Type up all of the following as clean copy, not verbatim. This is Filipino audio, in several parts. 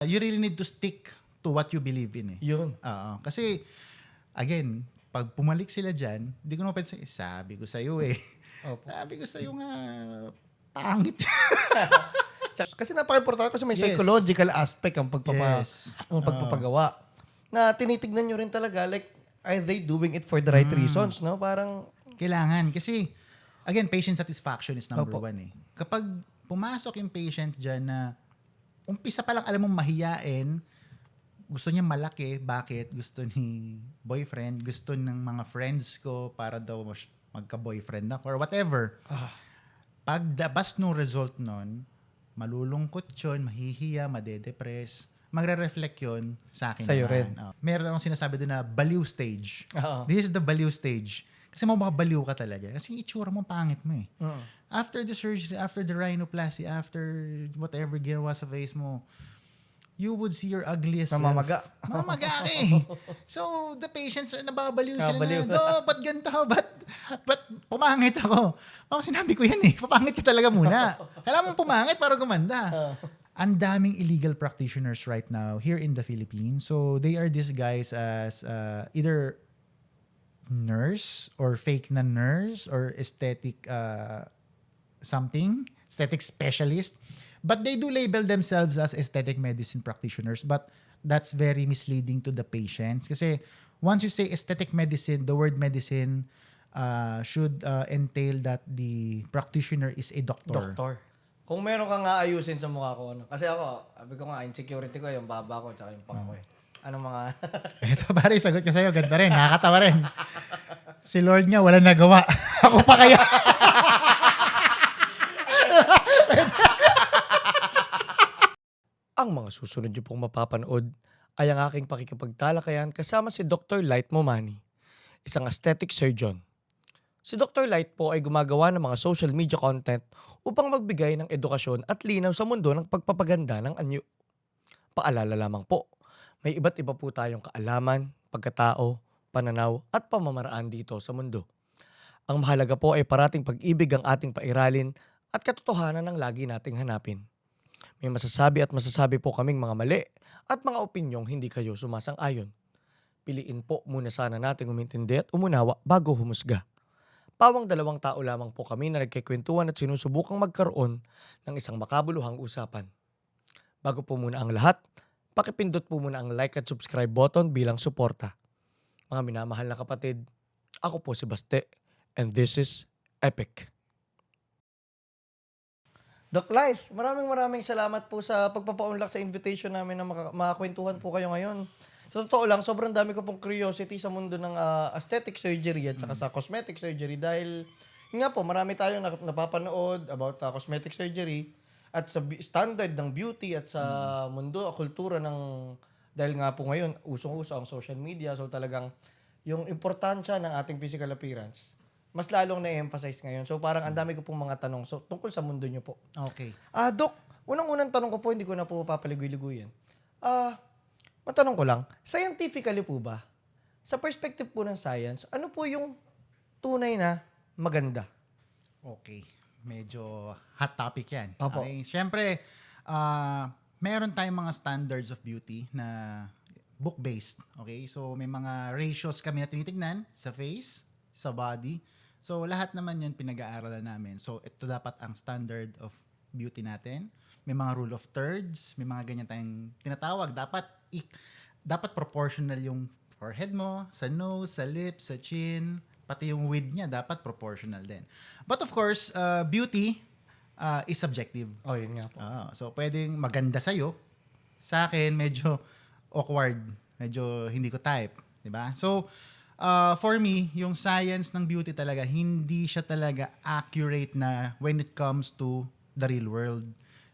You really need to stick to what you believe in eh. Yun. Oo. Kasi, again, pag pumalik sila dyan, di ko naman pwede sabi ko sa'yo eh. Opo. Sabi ko sa'yo nga, pangit. Kasi napaka-importante kasi may Yes. psychological aspect ang Yes. pagpapagawa. Na tinitignan nyo rin talaga, like, are they doing it for the right reasons, no? Parang, Kailangan. Kasi, again, patient satisfaction is number Opo. one eh. Kapag pumasok yung patient dyan na umpisa pa lang alam mong mahiyain, gusto niya malaki, bakit? Gusto ni boyfriend, gusto ng mga friends ko para daw magka-boyfriend ako or whatever. Pagdabas ng result nun, malulungkot yun, mahihiya, madedepress, magre-reflect yun sa akin Sa'yo naman. rin. Meron akong sinasabi doon na baliw stage. Oo. This is the baliw stage. Kasi mababaliw ka talaga. Kasi yung itsura mo, pangit mo eh. After the surgery, after the rhinoplasty, after whatever ginawa sa face mo, you would see your ugliest self. Mamamaga. Mamamaga ka eh. So, the patients are nababaliw sila Nababaliw. na, ba't ganito? Ba't pumangit ako? Sinabi ko yan eh. Papangit ka talaga muna. Kailangan mong pumangit para gumanda. Ang daming illegal practitioners right now here in the Philippines. So, they are disguised as either nurse or fake na nurse or aesthetic aesthetic specialist. But they do label themselves as aesthetic medicine practitioners. But that's very misleading to the patients. Kasi once you say aesthetic medicine, the word medicine should entail that the practitioner is a doctor. Doktor. Kung meron kang aayusin sa mukha ko, ano? Kasi ako, sabi ko nga, insecurity ko, yung baba ko, tsaka yung pang ko eh. Anong mga... Ito pare, sagot ko sa'yo, ganda rin, nakakatawa rin. Si Lord nga, wala nagawa. Ako pa kaya. Ang mga susunod niyo pong mapapanood ay ang aking pakikipagtalakayan kasama si Dr. Light Momani, isang aesthetic surgeon. Si Dr. Light po ay gumagawa ng mga social media content upang magbigay ng edukasyon at linaw sa mundo ng pagpapaganda ng anyo. Paalala lamang po, may iba't iba po tayong kaalaman, pagkatao, pananaw at pamamaraan dito sa mundo. Ang mahalaga po ay parating pag-ibig ang ating pairalin at katotohanan ang lagi nating hanapin. May masasabi po kaming mga mali at mga opinyong hindi kayo sumasang-ayon. Piliin po muna sana nating umintindi at umunawa bago humusga. Pawang 2 tao lamang po kami na nagkikwentuhan at sinusubukang magkaroon ng isang makabuluhang usapan. Bago po muna ang lahat, pakipindot po muna ang like at subscribe button bilang suporta. Mga minamahal na kapatid, ako po si Baste and this is Epic. Doc Life, maraming salamat po sa pagpapaunlak sa invitation namin na makakwentuhan po kayo ngayon. Sa totoo lang, sobrang dami ko pong curiosity sa mundo ng aesthetic surgery at saka sa cosmetic surgery dahil yun nga po, marami tayong napapanood about cosmetic surgery at sa standard ng beauty at sa mundo, kultura ng dahil nga po ngayon, usong-uso ang social media. So talagang yung importansya ng ating physical appearance mas lalong na-emphasize ngayon. So parang ang dami ko pong mga tanong tungkol sa mundo nyo po. Okay. Doc, unang-unang tanong ko po, hindi ko na po papaligoy-ligoyan. Matanong ko lang, scientifically po ba, sa perspective po ng science, ano po yung tunay na maganda? Okay. Medyo hot topic yan. Opo. Okay. Siyempre, meron tayong mga standards of beauty na book-based. Okay? So, may mga ratios kami na tinitignan sa face, sa body. So, lahat naman yun pinag-aaralan namin. So, ito dapat ang standard of beauty natin. May mga rule of thirds, may mga ganyan tayong tinatawag. Dapat proportional yung forehead mo, sa nose, sa lips, sa chin, pati yung width niya dapat proportional din. But of course, beauty is subjective. Oh, yun nga po. So, pwedeng maganda sa'yo. Sa akin, medyo awkward. Medyo hindi ko type. Diba? So, for me, yung science ng beauty talaga, hindi siya talaga accurate na when it comes to the real world.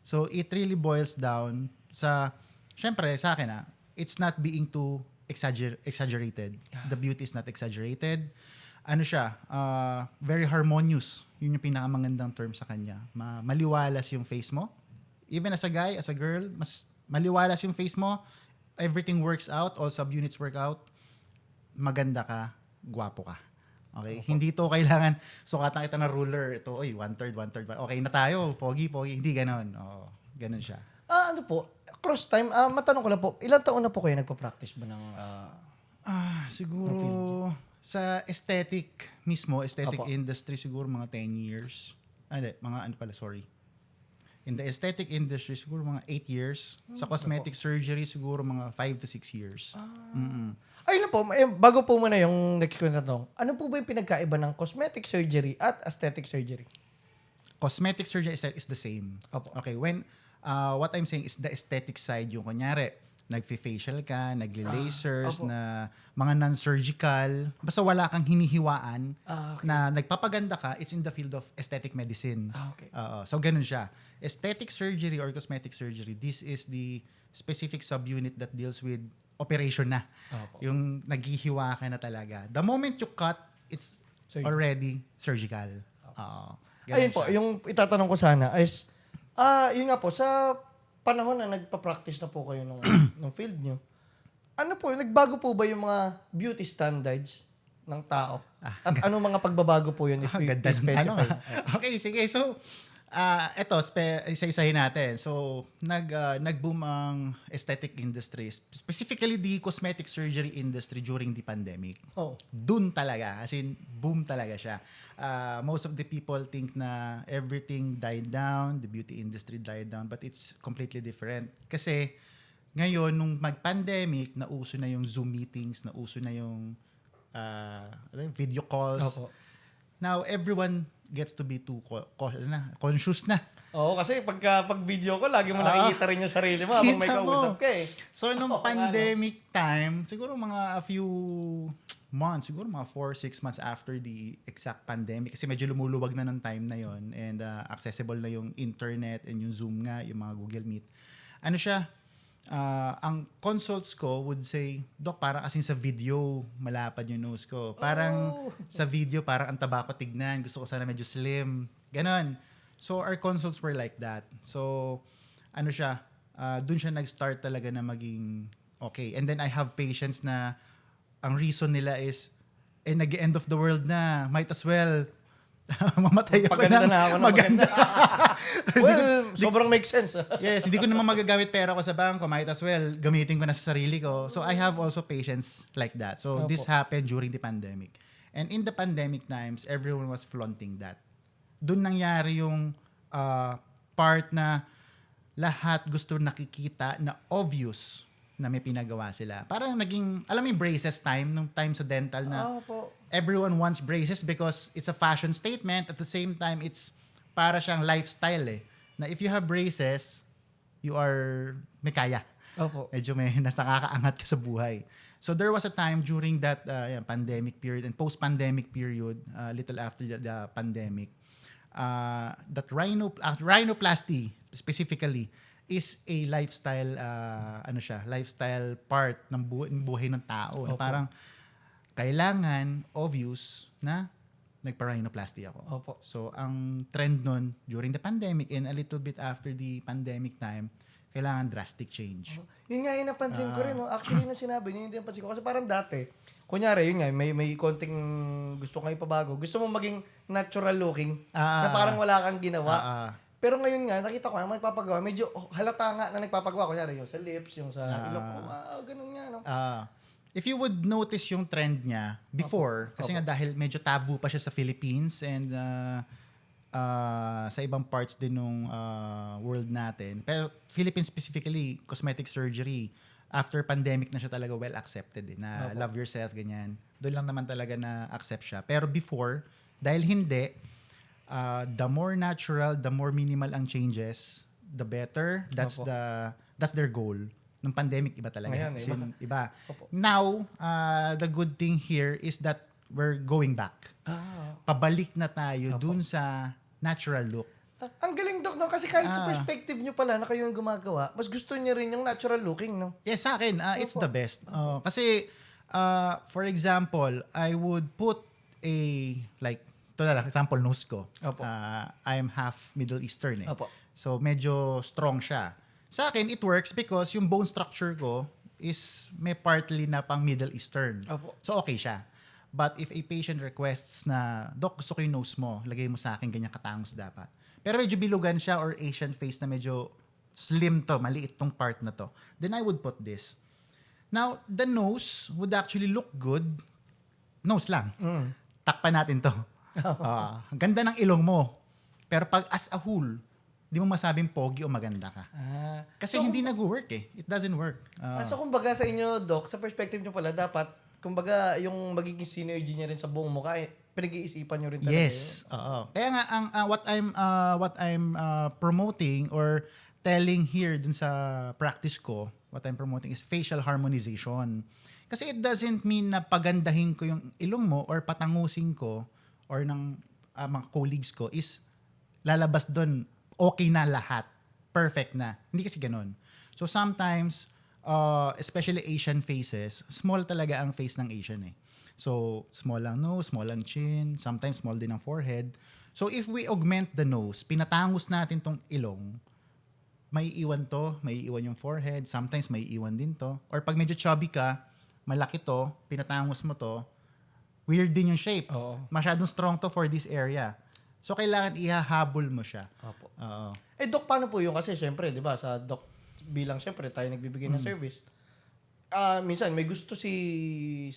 So, it really boils down sa, syempre, sa akin it's not being too exaggerated. The beauty is not exaggerated. Ano siya, very harmonious. Yun yung pinakamagandang term sa kanya. Maliwalas yung face mo. Even as a guy, as a girl, mas maliwalas yung face mo. Everything works out. All sub-units work out. Maganda ka, gwapo ka. Okay? Hindi to kailangan, sukatan kita na ruler. Ito, 1/3. Okay na tayo. Pogi. Hindi ganon. Ganon siya. Ano po, cross time, matanong ko lang po, ilang taon na po kayo nagpa-practice ba ng Siguro sa aesthetic mismo, aesthetic Opo. industry siguro mga 10 years. Hindi, mga ano pala, sorry. In the aesthetic industry siguro mga 8 years. Sa cosmetic surgery siguro mga 5 to 6 years. Mm-mm. Ayun lang po, bago po muna yung next ko na tanong, ano po ba yung pinagkaiba ng cosmetic surgery at aesthetic surgery? Cosmetic surgery is the same. Opo. Okay, when what I'm saying is the aesthetic side, yung kunyari, nagfi-facial ka, nagli-lasers, opo. na mga non-surgical, basta wala kang hinihiwaan, Okay. na nagpapaganda ka, it's in the field of aesthetic medicine. Okay. So ganun siya. Aesthetic surgery or cosmetic surgery, this is the specific subunit that deals with operation na. Opo. Yung naghihiwa ka na talaga. The moment you cut, it's Surgery. already surgical. Ganun Ayun po, siya. yung itatanong ko sana is, yun nga po, sa panahon na nagpa-practice na po kayo ng field nyo, ano po, nagbago po ba yung mga beauty standards ng tao? At anong mga pagbabago po yun if we Ganda ng specify? tanong, Okay, sige. So, eto, isa-isahin natin. So, nag-boom ang aesthetic industry, specifically the cosmetic surgery industry during the pandemic. Oh. Dun talaga, as in, boom talaga siya. Most of the people think na everything died down, the beauty industry died down, but it's completely different. Kasi, ngayon, nung mag-pandemic, nauso na yung Zoom meetings, nauso na yung video calls. Opo. Now, everyone gets to be too conscious na. Oo, kasi pag video ko, lagi mo nakikita rin yung sarili mo habang may Kita mo. kausap ka eh. So, nung Oo, pandemic time, siguro mga a few months, siguro mga 4-6 months after the exact pandemic, kasi medyo lumuluwag na ng time na yon and accessible na yung internet and yung Zoom nga, yung mga Google Meet. Ano siya, ang consults ko would say, Doc, parang kasing sa video, malapad yung nose ko. Parang sa video, parang ang taba ko tignan. Gusto ko sana medyo slim. Ganon. So, our consults were like that. So, ano siya, dun siya nag-start talaga na maging okay. And then, I have patients na ang reason nila is, nag-end of the world na. Might as well mamatay ako Paganda na ako ng maganda. Well, sobrang makes sense. Yes, hindi ko naman magagamit pera ko sa bangko. Might as well, gamitin ko na sa sarili ko. So, I have also patients like that. So, this Opo. happened during the pandemic. And in the pandemic times, everyone was flaunting that. Doon nangyari yung part na lahat gusto nakikita na obvious na may pinagawa sila. Parang naging, alam mo yung braces time, nung time sa dental na Opo. everyone wants braces because it's a fashion statement. At the same time, it's para siyang lifestyle eh. Na if you have braces, you are may kaya. Opo. Medyo may nakakaangat ka sa buhay. So there was a time during that pandemic period and post-pandemic period, little after the pandemic, that rhinoplasty specifically is a lifestyle lifestyle part ng buhay ng tao. Na Opo. parang kailangan obvious na nagpa-rhinoplasty ako. Opo. So ang trend nun during the pandemic and a little bit after the pandemic time, kailangan drastic change. Yun nga yung napansin ko rin. No? Actually, nung sinabi niyo, hindi napansin ko. Kasi parang dati, kunyari, yun nga, may konting gusto kang ipabago. Gusto mo maging natural looking, na parang wala kang ginawa. Pero ngayon nga, nakita ko naman nagpapagawa. Medyo halata nga na nagpapagawa. Kunyari, yung sa lips, yung sa ilok ko. Ganun nga, no? If you would notice yung trend niya before, kasi nga dahil medyo taboo pa siya sa Philippines and sa ibang parts din ng world natin. Pero Philippines specifically, cosmetic surgery, after pandemic na siya talaga well accepted na love yourself, ganyan. Doon lang naman talaga na accept siya. Pero before, dahil hindi, the more natural, the more minimal ang changes, the better. That's their goal. Nung pandemic, iba talaga. Ngayon, As in, iba. Opo. Now, the good thing here is that we're going back. Pabalik na tayo dun sa natural look. Ang galing, Dok, no? Kasi kahit sa perspective nyo pala na kayo yung gumagawa, mas gusto niya rin yung natural looking, no? Yes, sa akin, it's the best. Kasi, for example, I would put ito na lang, example, nose ko. Opo. I'm half Middle Eastern eh. Opo. So, medyo strong siya. Sa akin, it works because yung bone structure ko is may partly na pang Middle Eastern. Opo. So, okay siya. But if a patient requests na, Doc, gusto ko yung nose mo, lagay mo sa akin, ganyan katangos dapat. Pero medyo bilugan siya or Asian face na medyo slim to, maliit tong part na to, then I would put this. Now, the nose would actually look good. Nose lang. Takpan natin to. Ang ganda ng ilong mo. Pero pag as a whole, di mo masabing pogi o maganda ka. Kasi hindi nag-work eh. It doesn't work. So kumbaga sa inyo, Doc, sa perspective nyo pala, dapat, kumbaga yung magiging synergy niya rin sa buong mukha, pinag-iisipan nyo rin talaga. Yes. Oo. Kaya nga, what I'm promoting or telling here dun sa practice ko, what I'm promoting is facial harmonization. Kasi it doesn't mean na pagandahin ko yung ilong mo or patangusin ko or ng mga colleagues ko is lalabas doon okay na lahat. Perfect na. Hindi kasi ganun. So sometimes, especially Asian faces, small talaga ang face ng Asian eh. So small ang nose, small ang chin, sometimes small din ang forehead. So if we augment the nose, pinatangus natin tong ilong, may iwan to, may iwan yung forehead, sometimes may iwan din to. Or pag medyo chubby ka, malaki to, pinatangus mo to, weird din yung shape. Oo. Masyadong strong to for this area. So, kailangan ihahabol mo siya. Opo. Oo. Doc, paano po yung kasi, syempre, di ba, sa Doc bilang, syempre, tayo nagbibigay ng service. Minsan, may gusto si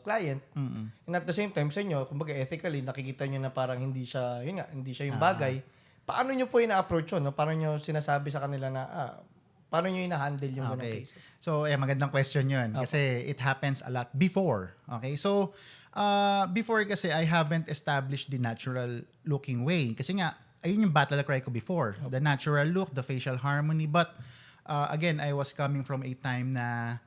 client, and at the same time, sa inyo, kumbaga, ethically, nakikita nyo na parang hindi siya, yun nga, hindi siya yung bagay. Paano nyo po ina-approach yun? No? Paano nyo sinasabi sa kanila na, paano nyo ina-handle yung ganong cases? So, magandang question yun. Kasi it happens a lot before. Okay? So, before kasi, I haven't established the natural looking way. Kasi nga, ayun yung battle cry ko before. The natural look, the facial harmony. But, again, I was coming from a time na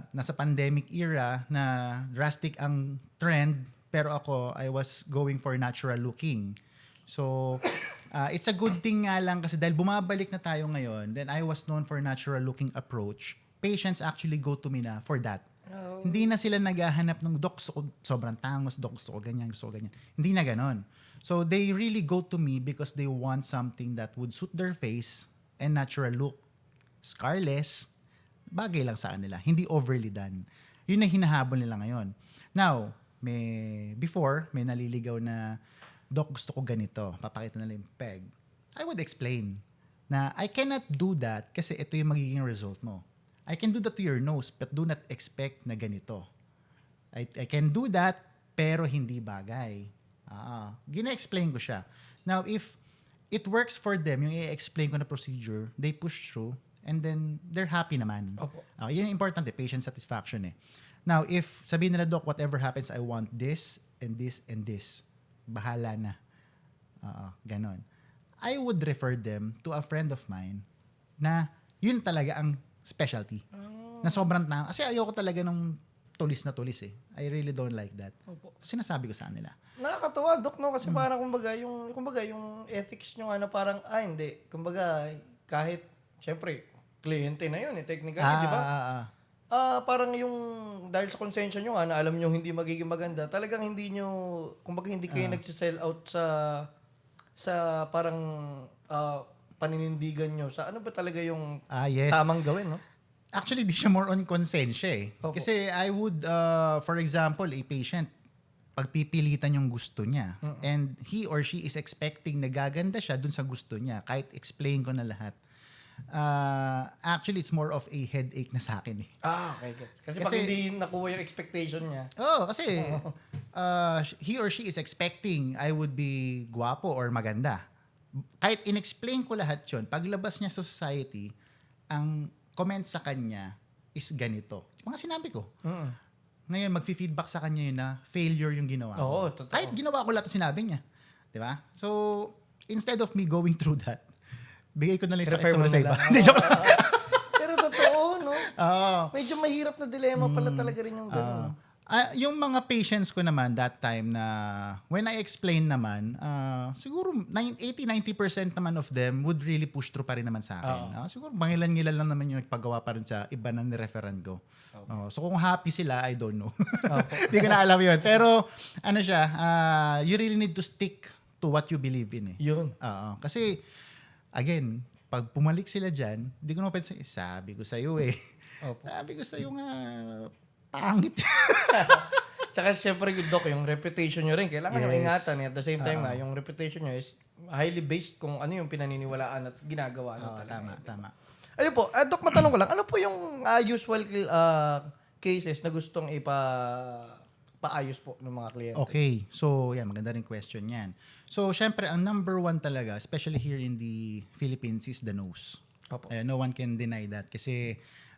nasa pandemic era na drastic ang trend. Pero ako, I was going for natural looking. So, it's a good thing nga lang kasi dahil bumabalik na tayo ngayon, then I was known for natural looking approach. Patients actually go to me na for that. Oh. Hindi na sila naghahanap ng, Dok, gusto ko sobrang tangos, Dok, gusto ko ganyan, gusto ko ganyan. Hindi na ganon. So, they really go to me because they want something that would suit their face and natural look. Scarless, bagay lang sa kanila. Hindi overly done. Yun na hinahabol nila ngayon. Now, before, may naliligaw na, Dok, gusto ko ganito. Papakita nila yung peg. I would explain na I cannot do that kasi ito yung magiging result mo. I can do that to your nose but do not expect na ganito. I can do that pero hindi bagay. Gina-explain ko siya. Now, if it works for them, yung i-explain ko na procedure, they push through and then they're happy naman. Opo. Yun yung important patient satisfaction eh. Now, if sabihin nila, Doc, whatever happens, I want this and this and this. Bahala na. Ganon. I would refer them to a friend of mine na yun talaga ang specialty. Na sobrang kasi ayoko talaga nung tulis na tulis eh. I really don't like that. Opo. So, sinasabi ko sa kanila. Nakakatuwa, Doc, no? Kasi parang, kumbaga, yung ethics nyo, parang, hindi. Kumbaga, kahit, syempre, kliyente na yun, technically, di ba? Parang yung, dahil sa konsensya nyo na alam nyo hindi magiging maganda, talagang hindi nyo, kumbaga hindi kayo nagsisell out sa parang paninindigan nyo. Sa ano ba talaga yung Yes. tamang gawin, no? Actually, di siya more on konsensya eh. Opo. Kasi I would, for example, a patient, pagpipilitan yung gusto niya. And he or she is expecting na gaganda siya dun sa gusto niya. Kahit explain ko na lahat. Actually, it's more of a headache na sa akin eh. Okay, gets. Kasi pag hindi nakuha yung expectation niya. Kasi he or she is expecting I would be guwapo or maganda. Kahit in-explain ko lahat yun, paglabas niya sa society, ang comment sa kanya is ganito. Mga sinabi ko. Ngayon, mag-feedback sa kanya yun na failure yung ginawa ko. Oo, totoo. Kahit ginawa ko lahat ng sinabi niya. Di ba? So, instead of me going through that, bigay ko na lang sa iba. Pero totoo, no? Medyo mahirap na dilema pala talaga rin yung gano'n. Yung mga patients ko naman that time na when I explain naman, siguro 80-90% naman of them would really push through pa rin naman sa akin. Siguro bangilan-ngilan lang naman yung nagpagawa pa rin sa iba na nireferan ko. So kung happy sila, I don't know. Hindi ko na alam yun. Pero ano siya, you really need to stick to what you believe in eh. Yun. Kasi again, pag pumalik sila dyan, hindi ko na pwede sabi ko sa'yo eh. Opo. Sabi ko sa'yo nga, pangit. Tsaka siyempre, Doc, yung reputation nyo rin, kailangan yung Yes. ingatan. At the same time Oo. na, yung reputation nyo is highly based kung ano yung pinaniniwalaan at ginagawa nyo Oo, talaga. tama, tama. Ayun po, Doc, matanong ko lang, ano po yung usual cases na gustong paayos po ng mga kliyente? Okay. So, yan, maganda rin question yan. So, syempre, ang number one talaga, especially here in the Philippines, is the nose. Opo. No one can deny that. Kasi,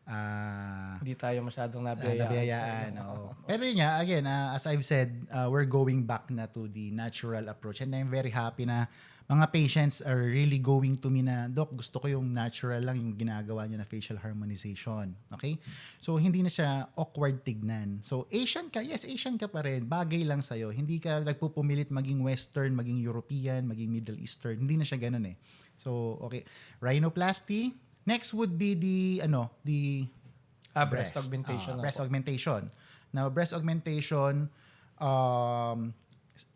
Hindi tayo masyadong nabiyayaan. nabiyayaan. Oo. Pero yun nga, again, as I've said, we're going back na to the natural approach. And I'm very happy na mga patients are really going to me na, Doc, gusto ko yung natural lang yung ginagawa niyo na facial harmonization. Okay? So, hindi na siya awkward tignan. So, Asian ka, yes, Asian ka pa rin. Bagay lang sa'yo. Hindi ka nagpupumilit maging Western, maging European, maging Middle Eastern. Hindi na siya ganun eh. So, okay. Rhinoplasty. Next would be the Breast augmentation. breast opo. augmentation. Now, breast augmentation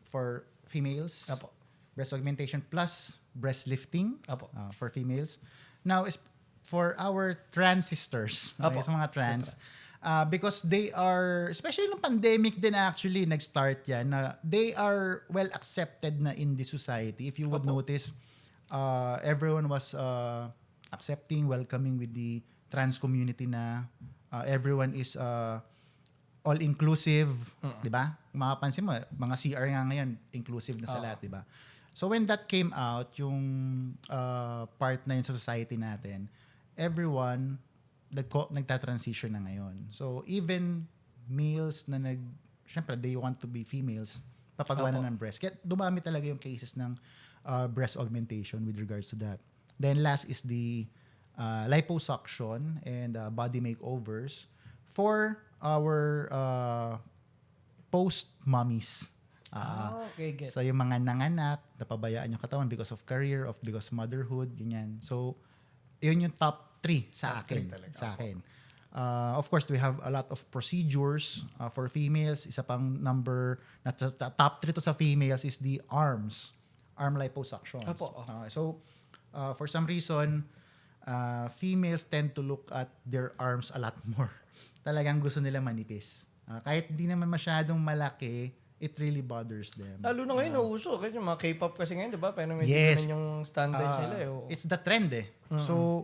for females. Apo. Breast augmentation plus breast lifting Apo. for females. Now, is for our trans sisters, Apo. sa mga trans, because they are, especially nung pandemic din actually, nag-start yan, na they are well accepted na in the society. If you would notice, everyone was accepting, welcoming with the trans community na everyone is all-inclusive, di ba? Makapansin mo, mga CR nga ngayon, inclusive na sa lahat, di ba? So when that came out, yung part na yun sa society natin, everyone nagta-transition na ngayon. So even males na syempre they want to be females, papagawa na ng breast. Kaya dumami talaga yung cases ng breast augmentation with regards to that. Then last is the liposuction and body makeovers for our post-mommies. Okay, get. So yung mga nanganak, napabayaan yung katawan because of career, because motherhood, ganyan. So yun yung top 3 sa Top akin. three talaga. Sa akin. Of course, we have a lot of procedures for females. Isa pang number, top 3 to sa females is the arm liposuctions. Opo. So for some reason, females tend to look at their arms a lot more. Talagang gusto nila manipis. Kahit di naman masyadong malaki, it really bothers them. Lalo na ngayon, nauuso. Kasi yung mga K-pop kasi ngayon, di ba? Pero medyo Yes. ganun yung standards nila. Oh. It's the trend eh. So,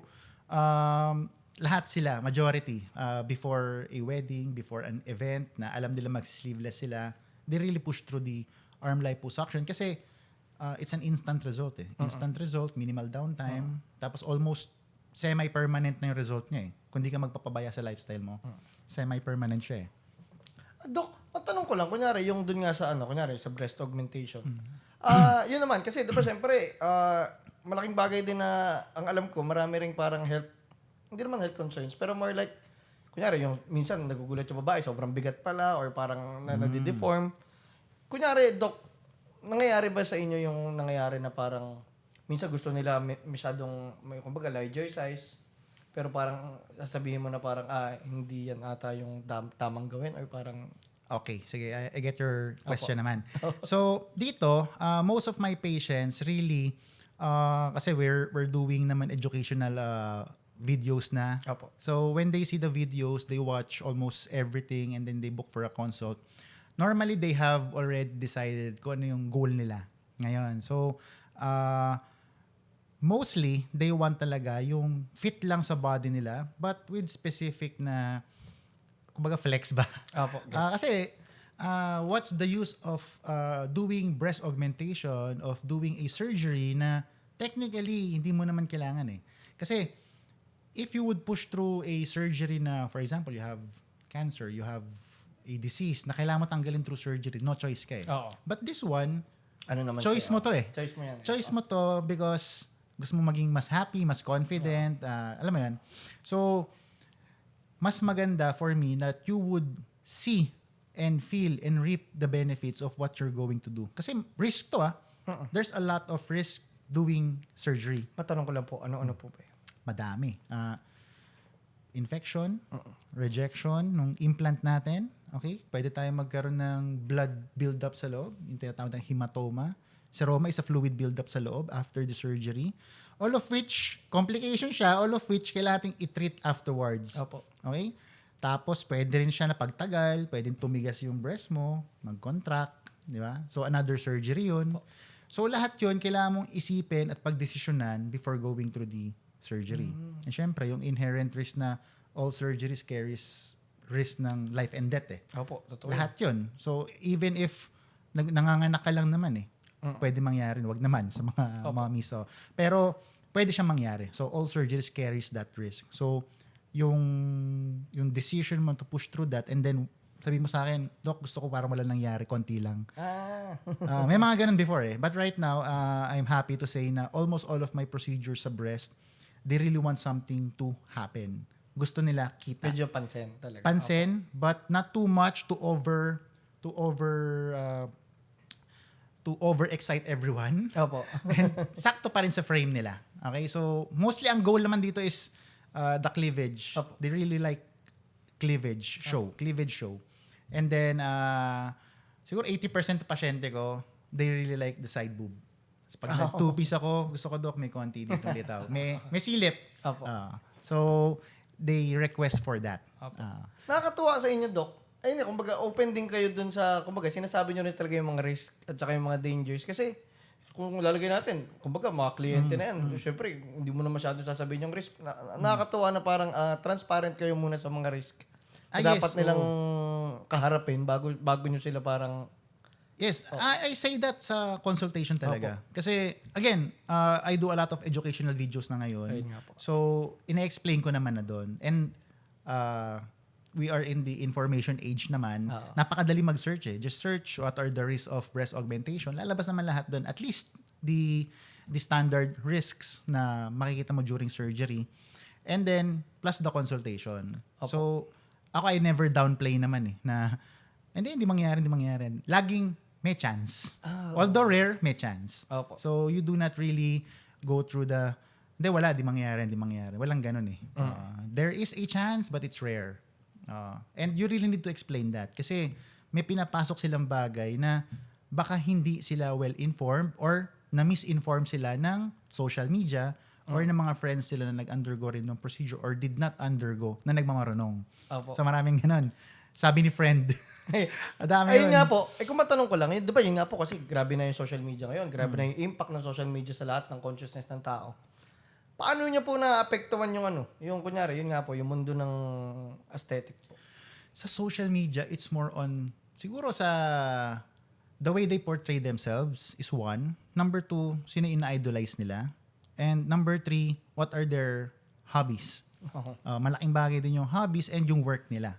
lahat sila, majority, before a wedding, before an event, na alam nila mag-sleeveless sila, they really push through the arm liposuction kasi it's an instant result eh. Instant result, minimal downtime, tapos almost semi-permanent na yung result niya eh. Kung di ka magpapabaya sa lifestyle mo, semi-permanent siya eh. Doc, matanong ko lang, kunyari, yung dun nga sa kunyari, sa breast augmentation. Yun naman, kasi di ba syempre, malaking bagay din na, ang alam ko, marami ring parang hindi naman health concerns, pero more like, kunyari, yung minsan nagugulat yung babae, sobrang bigat pala, or parang nadideform. Kunyari, Doc, nangyayari ba sa inyo yung nangyayari na parang, minsan gusto nila masyadong, kumbaga, larger size, pero parang sasabihin mo na parang hindi yan ata yung tamang gawin or parang Okay, sige, I get your question naman. So, dito, most of my patients really kasi we're doing naman educational videos na. Opo. So, when they see the videos, they watch almost everything and then they book for a consult. Normally, they have already decided kung ano yung goal nila ngayon. So, mostly, they want talaga yung fit lang sa body nila but with specific na, kumbaga flex ba? Opo. Kasi, what's the use of doing breast augmentation, of doing a surgery na technically hindi mo naman kailangan eh. Kasi, if you would push through a surgery na, for example, you have cancer, you have a disease na kailangan mo tanggalin through surgery, no choice ka eh. Oo. But this one, Ano naman choice siya? mo to eh. Choice mo yan. Choice mo to because gusto mo maging mas happy, mas confident, alam mo yan. So, mas maganda for me that you would see and feel and reap the benefits of what you're going to do. Kasi risk to There's a lot of risk doing surgery. Matanong ko lang po, ano-ano po ba? Madami. Infection, rejection nung implant natin. Okay? Pwede tayo magkaroon ng blood buildup sa loob. Yung tinatawag ng hematoma. Seroma is a fluid buildup sa loob after the surgery. All of which, complication siya, all of which kailangan nating i-treat afterwards. Opo. Okay? Tapos, pwede rin siya na pagtagal, pwedeng tumigas yung breast mo, mag-contract, di ba? So, another surgery yun. So, lahat yun, kailangan mong isipin at pagdesisyonan before going through the surgery. And syempre, yung inherent risk na all surgeries carries risk ng life and death eh. Opo, totoo. Lahat yun. So, even if nanganganak ka lang naman eh, pwede mangyari. Wag naman sa mga mommies. So. Pero, pwede siyang mangyari. So, all surgeries carries that risk. So, yung decision mo to push through that and then sabi mo sa akin, Doc, gusto ko parang wala nangyari, konti lang. May mga ganun before eh. But right now, I'm happy to say na almost all of my procedures sa breast, they really want something to happen. Gusto nila kita. Medyo pansin talaga. Pansin, but not too much to overexcite everyone. Opo. And sakto pa rin sa frame nila. Okay? So, mostly ang goal naman dito is the cleavage. Opo. They really like cleavage show. And then, siguro 80% ng pasyente ko, they really like the side boob. So, pag nag-two-piece ako, gusto ko, Doc, may konti dito litaw. May silip. Opo. So, they request for that. Nakakatuwa sa inyo, Doc. Ayun, kumbaga, open din kayo dun sa, kumbaga, sinasabi nyo rin talaga yung mga risk at saka yung mga dangers. Kasi, kung lalagay natin, kumbaga, mga kliyente na yan, syempre, hindi mo na masyado sasabihin yung risk. Nakakatuwa na parang transparent kayo muna sa mga risk. Na dapat nilang kaharapin bago nyo sila parang... Yes, I say that sa consultation talaga. Kasi, again, I do a lot of educational videos na ngayon. Ayun nga po. So, ina-explain ko naman na doon. And, we are in the information age naman. Napakadali mag-search eh. Just search what are the risks of breast augmentation. Lalabas naman lahat doon. At least, the standard risks na makikita mo during surgery. And then, plus the consultation. So, ako I never downplay naman eh. Na, hindi mangyayari. Laging may chance. Although rare, may chance. Opo. So, you do not really go through the, di mangyayari. Walang ganun eh. There is a chance, but it's rare. And you really need to explain that. Kasi may pinapasok silang bagay na baka hindi sila well-informed or na-misinform sila ng social media or ng mga friends sila na nag-undergo rin ng procedure or did not undergo na nagmamarunong. Opo. So maraming ganun. Sabi ni friend. Adami Ayun yun. nga po. Kung matanong ko lang, di ba yun nga po kasi grabe na yung social media ngayon. Grabe na yung impact ng social media sa lahat ng consciousness ng tao. Paano niya po na-apektuhan yung kunyari, yun nga po, yung mundo ng aesthetic po? Sa social media, it's more on, siguro sa the way they portray themselves is one. Number two, sino ina-idolize nila. And number three, what are their hobbies? Malaking bagay din yung hobbies and yung work nila.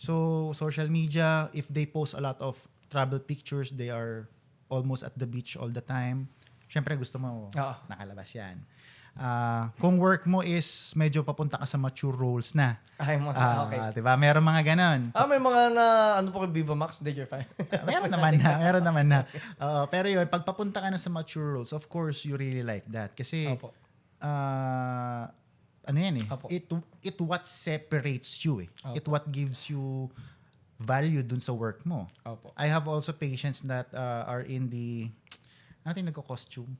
So, social media, if they post a lot of travel pictures, they are almost at the beach all the time. Siyempre, gusto mo nakalabas yan. Kung work mo is medyo papunta ka sa mature roles na. Ay, okay. Diba? Meron mga ganon. May mga ano po kay Viva Max, did you're fine? Meron naman na. Pero yun, pag papunta ka na sa mature roles, of course, you really like that. Kasi, ano yan eh, it what separates you eh. It what gives you value dun sa work mo. I have also patients that are in the, ano yung nagko-costume?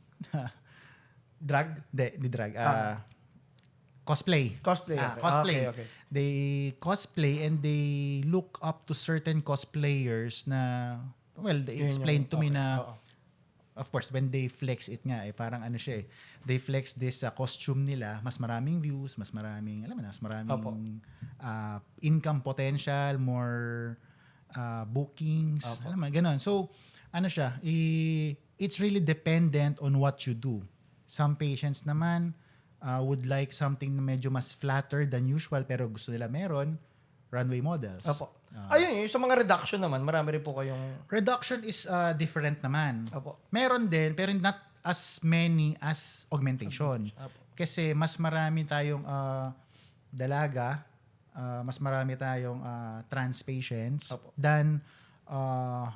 Drag? Di drag. Cosplay. Cosplay. Cosplay. Okay. They cosplay and they look up to certain cosplayers na, well, they explained to me na, of course, when they flex it nga, parang ano siya eh, they flex this costume nila, mas maraming views, mas maraming, income potential, more bookings, alam mo, ganun. So, ano siya, it's really dependent on what you do. Some patients naman would like something na medyo mas flatter than usual pero gusto nila meron, runway models. Ayun, yung sa mga reduction naman, marami rin po kayong... Reduction is different naman. Meron din, pero not as many as augmentation. Kasi mas marami tayong dalaga, mas marami tayong trans patients than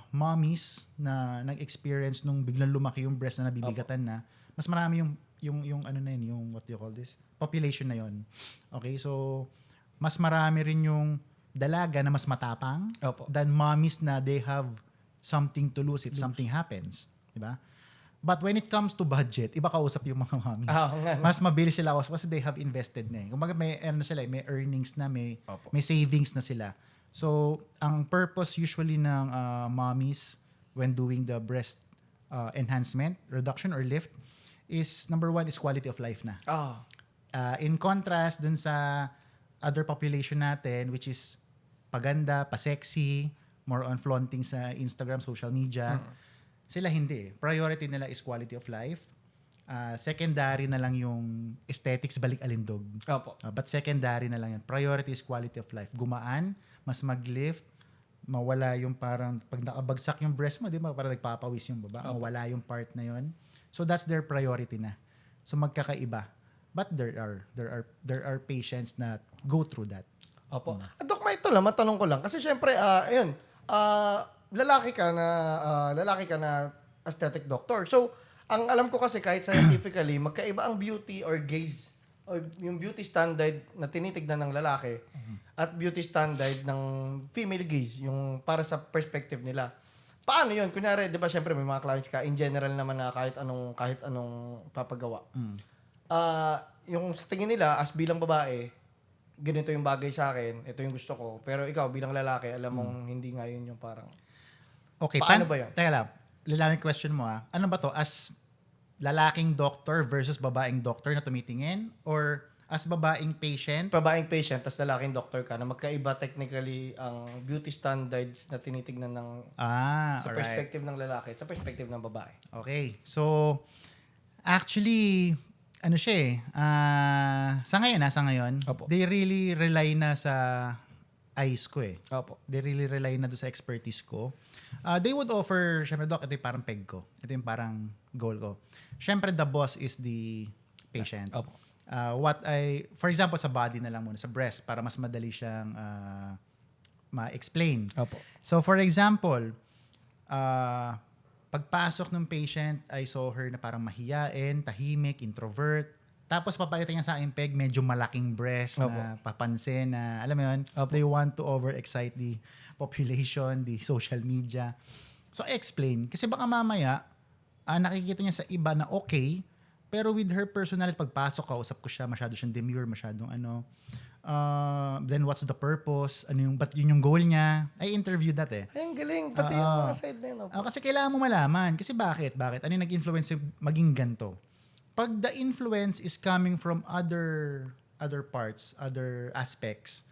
mommies na nag-experience nung biglang lumaki yung breast na nabibigatan na. Mas marami yung ano na yun, yung what do you call this? Population na yun. Okay, so mas marami rin yung dalaga na mas matapang than mommies na they have something to lose if something happens. Diba? But when it comes to budget, iba kausap yung mga mommies. Nga. Mas mabilis sila kausap kasi they have invested na eh. Kumbaga may, sila, may earnings na, Opo. may savings na sila. So, ang purpose usually ng mommies when doing the breast enhancement, reduction, or lift is, number one, is quality of life na. In contrast dun sa other population natin, which is paganda, pa-sexy, more on flaunting sa Instagram, social media, sila hindi. Priority nila is quality of life. Secondary na lang yung aesthetics, balik alindog. Opo. But secondary na lang yan. Priority is quality of life. Gumaan, mas mag-lift, mawala yung parang, pag nakabagsak yung breast mo, di ba, parang nagpapawis yung baba, mawala yung part na yon. So that's their priority na. So magkakaiba. But there are patients na go through that. Opo. At Dok, ito lang, matanong ko lang. Kasi syempre, ayun, lalaki ka na aesthetic doctor. So, ang alam ko kasi kahit scientifically, magkaiba ang beauty or gaze o yung beauty standard na tinitignan ng lalaki at beauty standard ng female gaze, yung para sa perspective nila. Paano yun? Kunyari, di ba, syempre may mga clients ka, in general naman na kahit anong papagawa. Yung sa tingin nila, as bilang babae, ganito yung bagay sa akin, ito yung gusto ko. Pero ikaw, bilang lalaki, alam mong hindi nga yun yung parang... Okay, Paano ba yun? Teka lang, lalaki question mo Ano ba to? As lalaking doctor versus babaeng doctor na tumitingin? Or as babaeng patient? Babaeng patient, tas lalaking doctor ka, na magkaiba technically ang beauty standards na tinitignan ng sa alright. perspective ng lalaki at sa perspective ng babae. Okay. So, actually, ano siya sa ngayon, Opo. they really rely na sa eyes ko Opo. They really rely na doon sa expertise ko. They would offer, syempre, Doc, ito yung parang peg ko. Ito yung parang goal ko. Syempre, the boss is the patient. Opo. For example, sa body na lang muna, sa breast, para mas madali siyang ma-explain. Opo. So, for example, pagpasok ng patient, I saw her na parang mahiyain, tahimik, introvert. Tapos papakita niya sa akin peg, medyo malaking breast na papansin na, alam mo yun, they want to overexcite the population, the social media. So, I explain. Kasi baka mamaya, nakikita niya sa iba na okay, pero with her personality, pagpasok, kausap ko siya, masyado siyang demure, masyadong then what's the purpose? Ba't yun yung goal niya? I interviewed that Ay, ang galing. Pati yung mga side na yun. Opo. Kasi kailangan mo malaman. Kasi bakit? Ano yung nag-influence yung maging ganito? Pag the influence is coming from other parts, other aspects,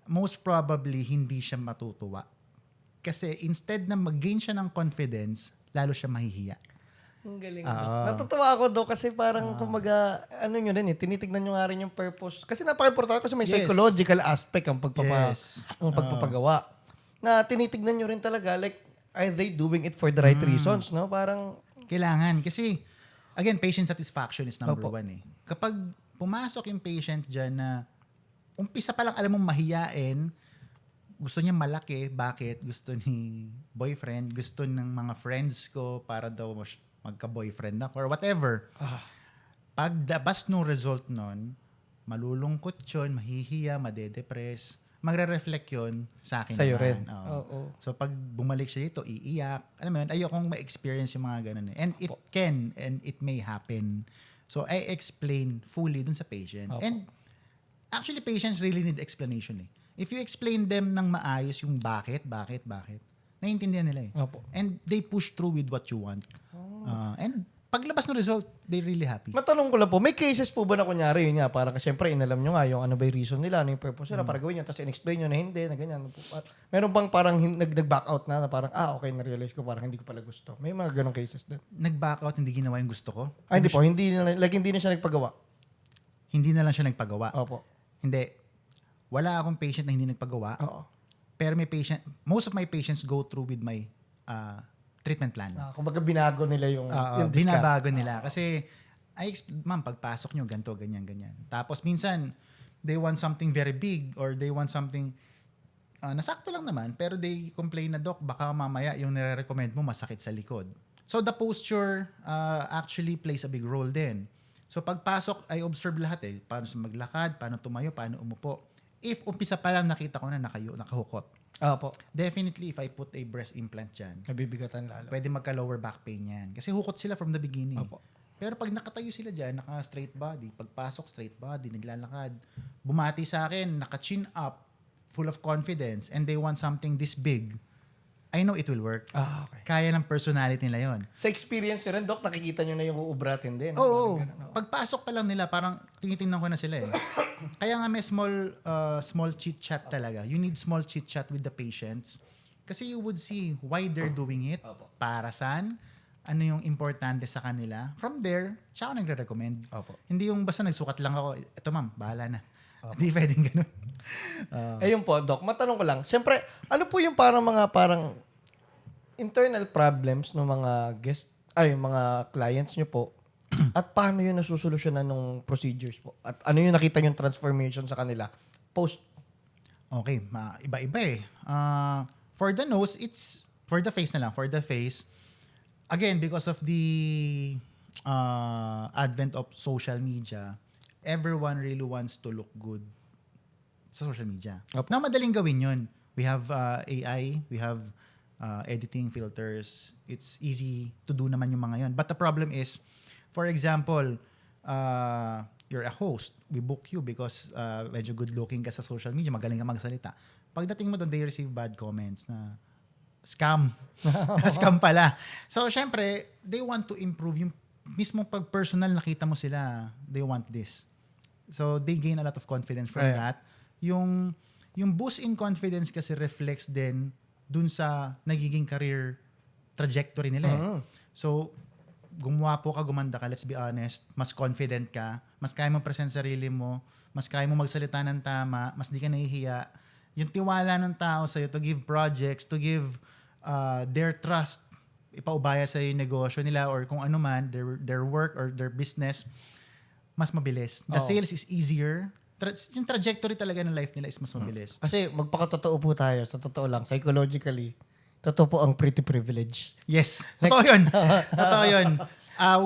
most probably hindi siya matutuwa. Kasi instead na mag-gain siya ng confidence, lalo siya mahihiya. Ang galing. Natutuwa ako kasi parang kumaga, nyo rin tinitignan nyo nga rin yung purpose. Kasi napaka-importante kasi may psychological aspect ang pagpapagawa. Na tinitignan nyo rin talaga, like, are they doing it for the right reasons, no? Parang... Kailangan. Kasi, again, patient satisfaction is number one Kapag pumasok yung patient dyan na umpisa pa lang alam mong mahiyain, gusto niya malaki, bakit? Gusto ni boyfriend, gusto ng mga friends ko para daw magka-boyfriend ako or whatever. Pagdabas ng result nun, malulungkot yun, mahihiya, madedepress, magre-reflect yun sa akin sa'yo naman. rin. Oo. So pag bumalik siya dito, iiyak. Alam mo yun, ayokong ma-experience yung mga ganun. And it can and it may happen. So I explain fully dun sa patient. And actually, patients really need explanation If you explain them ng maayos yung bakit, naiintindihan nila Opo. And they push through with what you want. And paglabas ng result, they're really happy. Matanong ko lang po, may cases po ba na kunyari, yun nga, parang syempre inalam nyo nga yung ano ba yung reason nila, ano yung purpose nila para gawin nyo, tapos in-explain nyo na hindi, na ganyan. Meron bang parang nag-back out na parang, okay, na-realize ko, parang hindi ko pala gusto. May mga ganong cases din. Nag-back out, hindi ginawa yung gusto ko? Hindi po, hindi na siya nagpagawa. Hindi na lang siya nagpagawa? Opo. Hindi. Wala akong patient na hindi nagpagawa. Oo. Pero most of my patients go through with my treatment plan. Kumbaga binago nila yung binabago nila. Kasi, ma'am, pagpasok nyo, ganito, ganyan. Tapos minsan, they want something very big or they want something, nasakto lang naman, pero they complain na, Doc, baka mamaya yung nire-recommend mo masakit sa likod. So, the posture actually plays a big role din. So, pagpasok, I observe lahat Paano siya maglakad, paano tumayo, paano umupo. if umpisa pa lang nakita ko na nakahukot, Opo. definitely if I put a breast implant dyan, Nabibigatan lalo. pwede magka-lower back pain yan. Kasi hukot sila from the beginning. Opo. Pero pag nakatayo sila dyan, naka-straight body, pagpasok straight body, naglalakad, bumati sa akin, naka-chin up, full of confidence, and they want something this big, I know it will work. Okay. Kaya ng personality nila yon. Sa experience nyo rin, Doc, nakikita nyo na yung uubratin din. Oo. Parang ganun, Pagpasok pa lang nila, parang tinitingnan ko na sila eh. Kaya nga may small chit-chat talaga. You need small chit-chat with the patients. Kasi you would see why they're doing it, Opo. para saan, ano yung importante sa kanila. From there, siya ako nagre-recommend. Opo. Hindi yung basta nagsukat lang ako, eto ma'am, bahala na. Hindi pwedeng ganun. Ayun po, Doc, matanong ko lang. Siyempre, ano po yung parang internal problems ng mga mga clients nyo po? At paano yun nasusolusyonan ng procedures po? At ano yung nakita yung transformation sa kanila post? Okay, iba-iba eh. For the nose, it's for the face na lang. For the face, again, because of the advent of social media, everyone really wants to look good sa social media. Opo. Na madaling gawin yun. We have AI, we have editing filters. It's easy to do naman yung mga yun. But the problem is, for example, you're a host. We book you because medyo good looking ka sa social media, magaling ka magsalita. Pagdating mo doon, they receive bad comments na scam. Scam pala. So, syempre, they want to improve. Yung mismo pag personal nakita mo sila, they want this. So, they gain a lot of confidence from Right. that. Yung boost in confidence kasi reflects din dun sa nagiging career trajectory nila eh. So, gumwapo ka, gumanda ka, let's be honest, mas confident ka, mas kaya mo present sarili mo, mas kaya mo magsalita ng tama, mas di ka nahihiya. Yung tiwala ng tao sa'yo to give projects, to give their trust, ipaubaya sa'yo yung negosyo nila or kung ano man, their work or their business, mas mabilis. The Oo. sales is easier. Yung trajectory talaga ng life nila is mas mabilis. Kasi magpakatotoo po tayo, sa totoo lang, psychologically, totoo po ang pretty privilege. Yes. Totoo yun. Totoo yun.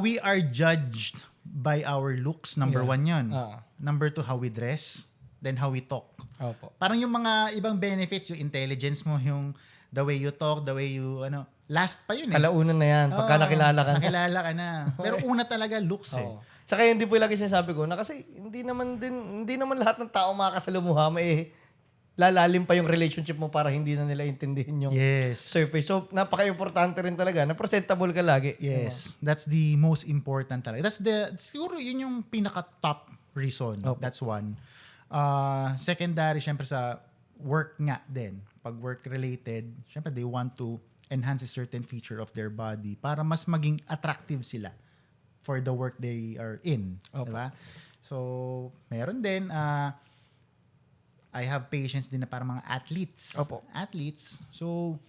We are judged by our looks. Number Yeah. one yun. Ah. Number two, how we dress. Then how we talk. Opo. Parang yung mga ibang benefits, yung intelligence mo, yung the way you talk, the way you, last pa yun eh. Kalaunan na yan, pagka Oo, nakilala ka na. Nakilala ka na. Pero una talaga, looks eh. Oo. Saka hindi po lagi sinasabi ko na kasi hindi naman lahat ng tao makakasalumuha may lalalim pa yung relationship mo para hindi na nila intindihin yung Yes. surface. So, napaka-importante rin talaga na presentable ka lagi. Yes. That's the most important talaga. Siguro yun yung pinaka-top reason. Opo. That's one. Secondary, syempre sa work nga din. Pag work-related, syempre they want to enhance a certain feature of their body para mas maging attractive sila for the work they are in. Opo. Diba? So, meron din, I have patients din na parang mga athletes. Opo. Athletes. So,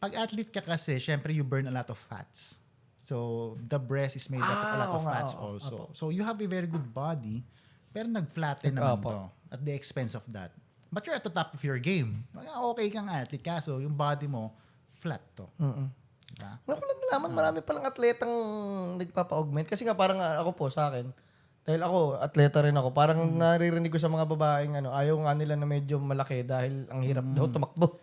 pag athlete ka kasi, syempre you burn a lot of fats. So, the breast is made up of a lot of oo nga, fats oo. also. Opo. So, you have a very good body, pero nag-flatten naman Opo. to at the expense of that. But you're at the top of your game. Okay kang athlete, kaso yung body mo, flat to. Diba? Ngayon ko lang nalaman, marami palang atletang nagpapa-augment. Kasi nga parang ako po sa akin, dahil ako, atleta rin ako, parang naririnig ko sa mga babaeng ayaw nga nila na medyo malaki dahil ang hirap daw tumakbo.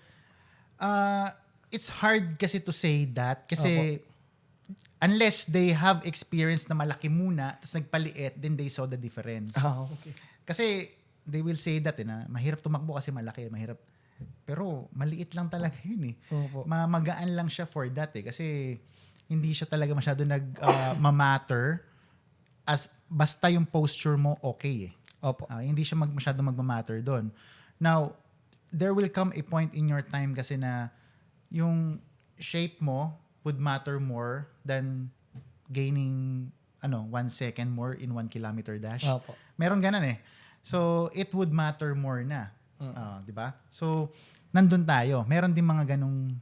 It's hard kasi to say that kasi unless they have experience na malaki muna tapos nagpaliit, then they saw the difference. Okay. Kasi they will say that na mahirap tumakbo kasi malaki, mahirap. Pero maliit lang talaga yun eh. Opo. Magaan lang siya for that eh. Kasi hindi siya talaga masyado mamatter as basta yung posture mo okay eh. Opo. Hindi siya masyado magmamatter doon. Now, there will come a point in your time kasi na yung shape mo would matter more than gaining 1 second more in 1 kilometer dash. Opo. Meron ganun eh. So, it would matter more na. Di ba? So, nandun tayo. Meron din mga ganung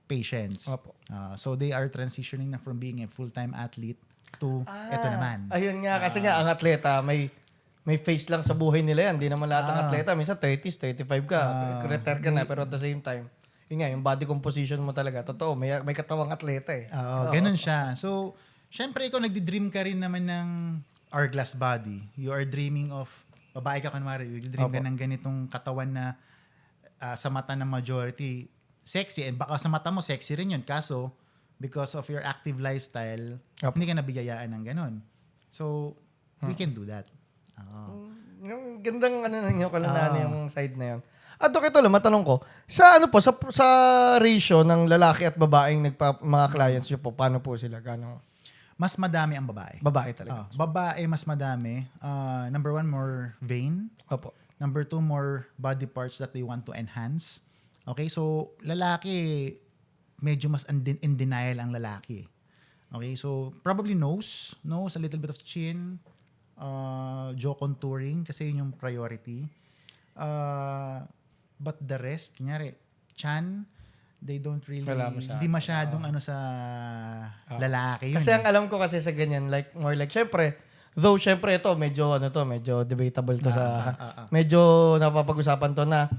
patients. Opo. So, they are transitioning na from being a full-time athlete to eto naman. Ayun nga, kasi nga ang atleta, may face lang sa buhay nila yan. Hindi naman lahat ng atleta. Minsan 30s, 35 ka, retire ka na. Pero at the same time, yun nga, yung body composition mo talaga. Totoo, may katawang atleta eh. Ganun siya. So, syempre ikaw nagdi-dream ka rin naman ng hourglass body. You are dreaming of babae ka kunwari, dream ka Opo. ng ganitong katawan na sa mata ng majority, sexy. And baka sa mata mo, sexy rin yun. Kaso, because of your active lifestyle, Opo. hindi ka nabigayaan ng ganon. So, we can do that. Yung gandang yung kalanaan Ah. yung side na yun. At Dok, ito lang, matanong ko, sa sa ratio ng lalaki at babaeng mga clients nyo po, paano po sila? Gano'n? Mas madami ang babae. Babae talaga. Babae, mas madami. Number one, more vain. Opo. Number two, more body parts that they want to enhance. Okay, so lalaki, medyo mas in denial ang lalaki. Okay, so probably nose, a little bit of chin, jaw contouring, kasi yun yung priority. But the rest, kunyari, chan, they don't really, Wala masyado. hindi masyadong sa lalaki yun. Kasi ang alam ko kasi sa ganyan, like, more like, syempre ito, medyo debatable to medyo napapag-usapan to na,